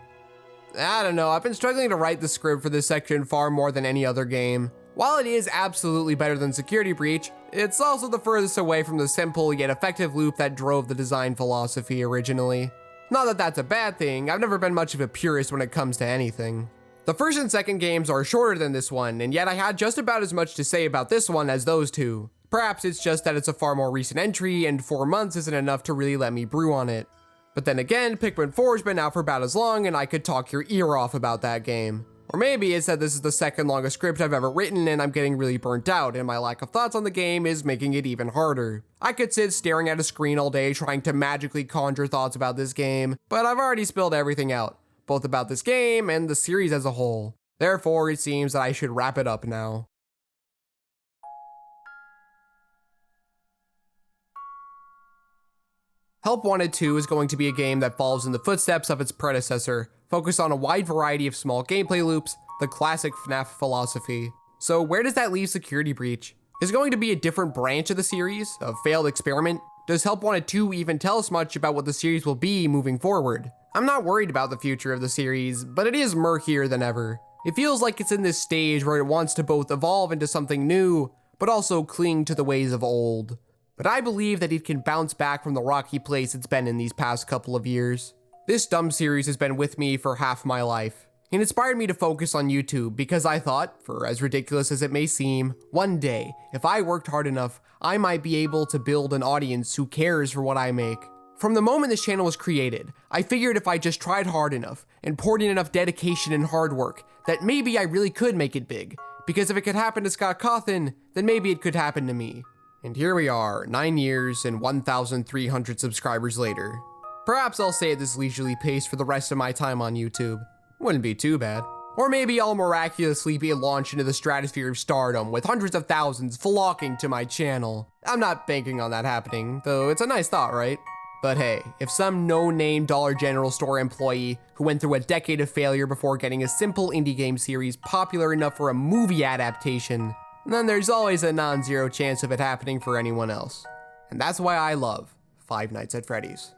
I don't know, I've been struggling to write the script for this section far more than any other game. While it is absolutely better than Security Breach, it's also the furthest away from the simple yet effective loop that drove the design philosophy originally. Not that that's a bad thing, I've never been much of a purist when it comes to anything. The first and second games are shorter than this one, and yet I had just about as much to say about this one as those two. Perhaps it's just that it's a far more recent entry, and 4 months isn't enough to really let me brew on it. But then again, Pikmin 4's been out for about as long, and I could talk your ear off about that game. Or maybe it's that this is the second longest script I've ever written and I'm getting really burnt out, and my lack of thoughts on the game is making it even harder. I could sit staring at a screen all day trying to magically conjure thoughts about this game, but I've already spilled everything out, both about this game and the series as a whole. Therefore, it seems that I should wrap it up now. Help Wanted 2 is going to be a game that follows in the footsteps of its predecessor, focused on a wide variety of small gameplay loops, the classic FNAF philosophy. So where does that leave Security Breach? Is it going to be a different branch of the series, a failed experiment? Does Help Wanted 2 even tell us much about what the series will be moving forward? I'm not worried about the future of the series, but it is murkier than ever. It feels like it's in this stage where it wants to both evolve into something new, but also cling to the ways of old. But I believe that it can bounce back from the rocky place it's been in these past couple of years. This dumb series has been with me for half my life. It inspired me to focus on YouTube because I thought, for as ridiculous as it may seem, one day, if I worked hard enough, I might be able to build an audience who cares for what I make. From the moment this channel was created, I figured if I just tried hard enough and poured in enough dedication and hard work, that maybe I really could make it big. Because if it could happen to Scott Cawthon, then maybe it could happen to me. And here we are, 9 years and 1,300 subscribers later. Perhaps I'll stay at this leisurely pace for the rest of my time on YouTube. Wouldn't be too bad. Or maybe I'll miraculously be launched into the stratosphere of stardom with hundreds of thousands flocking to my channel. I'm not banking on that happening, though it's a nice thought, right? But hey, if some no-name Dollar General store employee who went through a decade of failure before getting a simple indie game series popular enough for a movie adaptation, then there's always a non-zero chance of it happening for anyone else. And that's why I love Five Nights at Freddy's.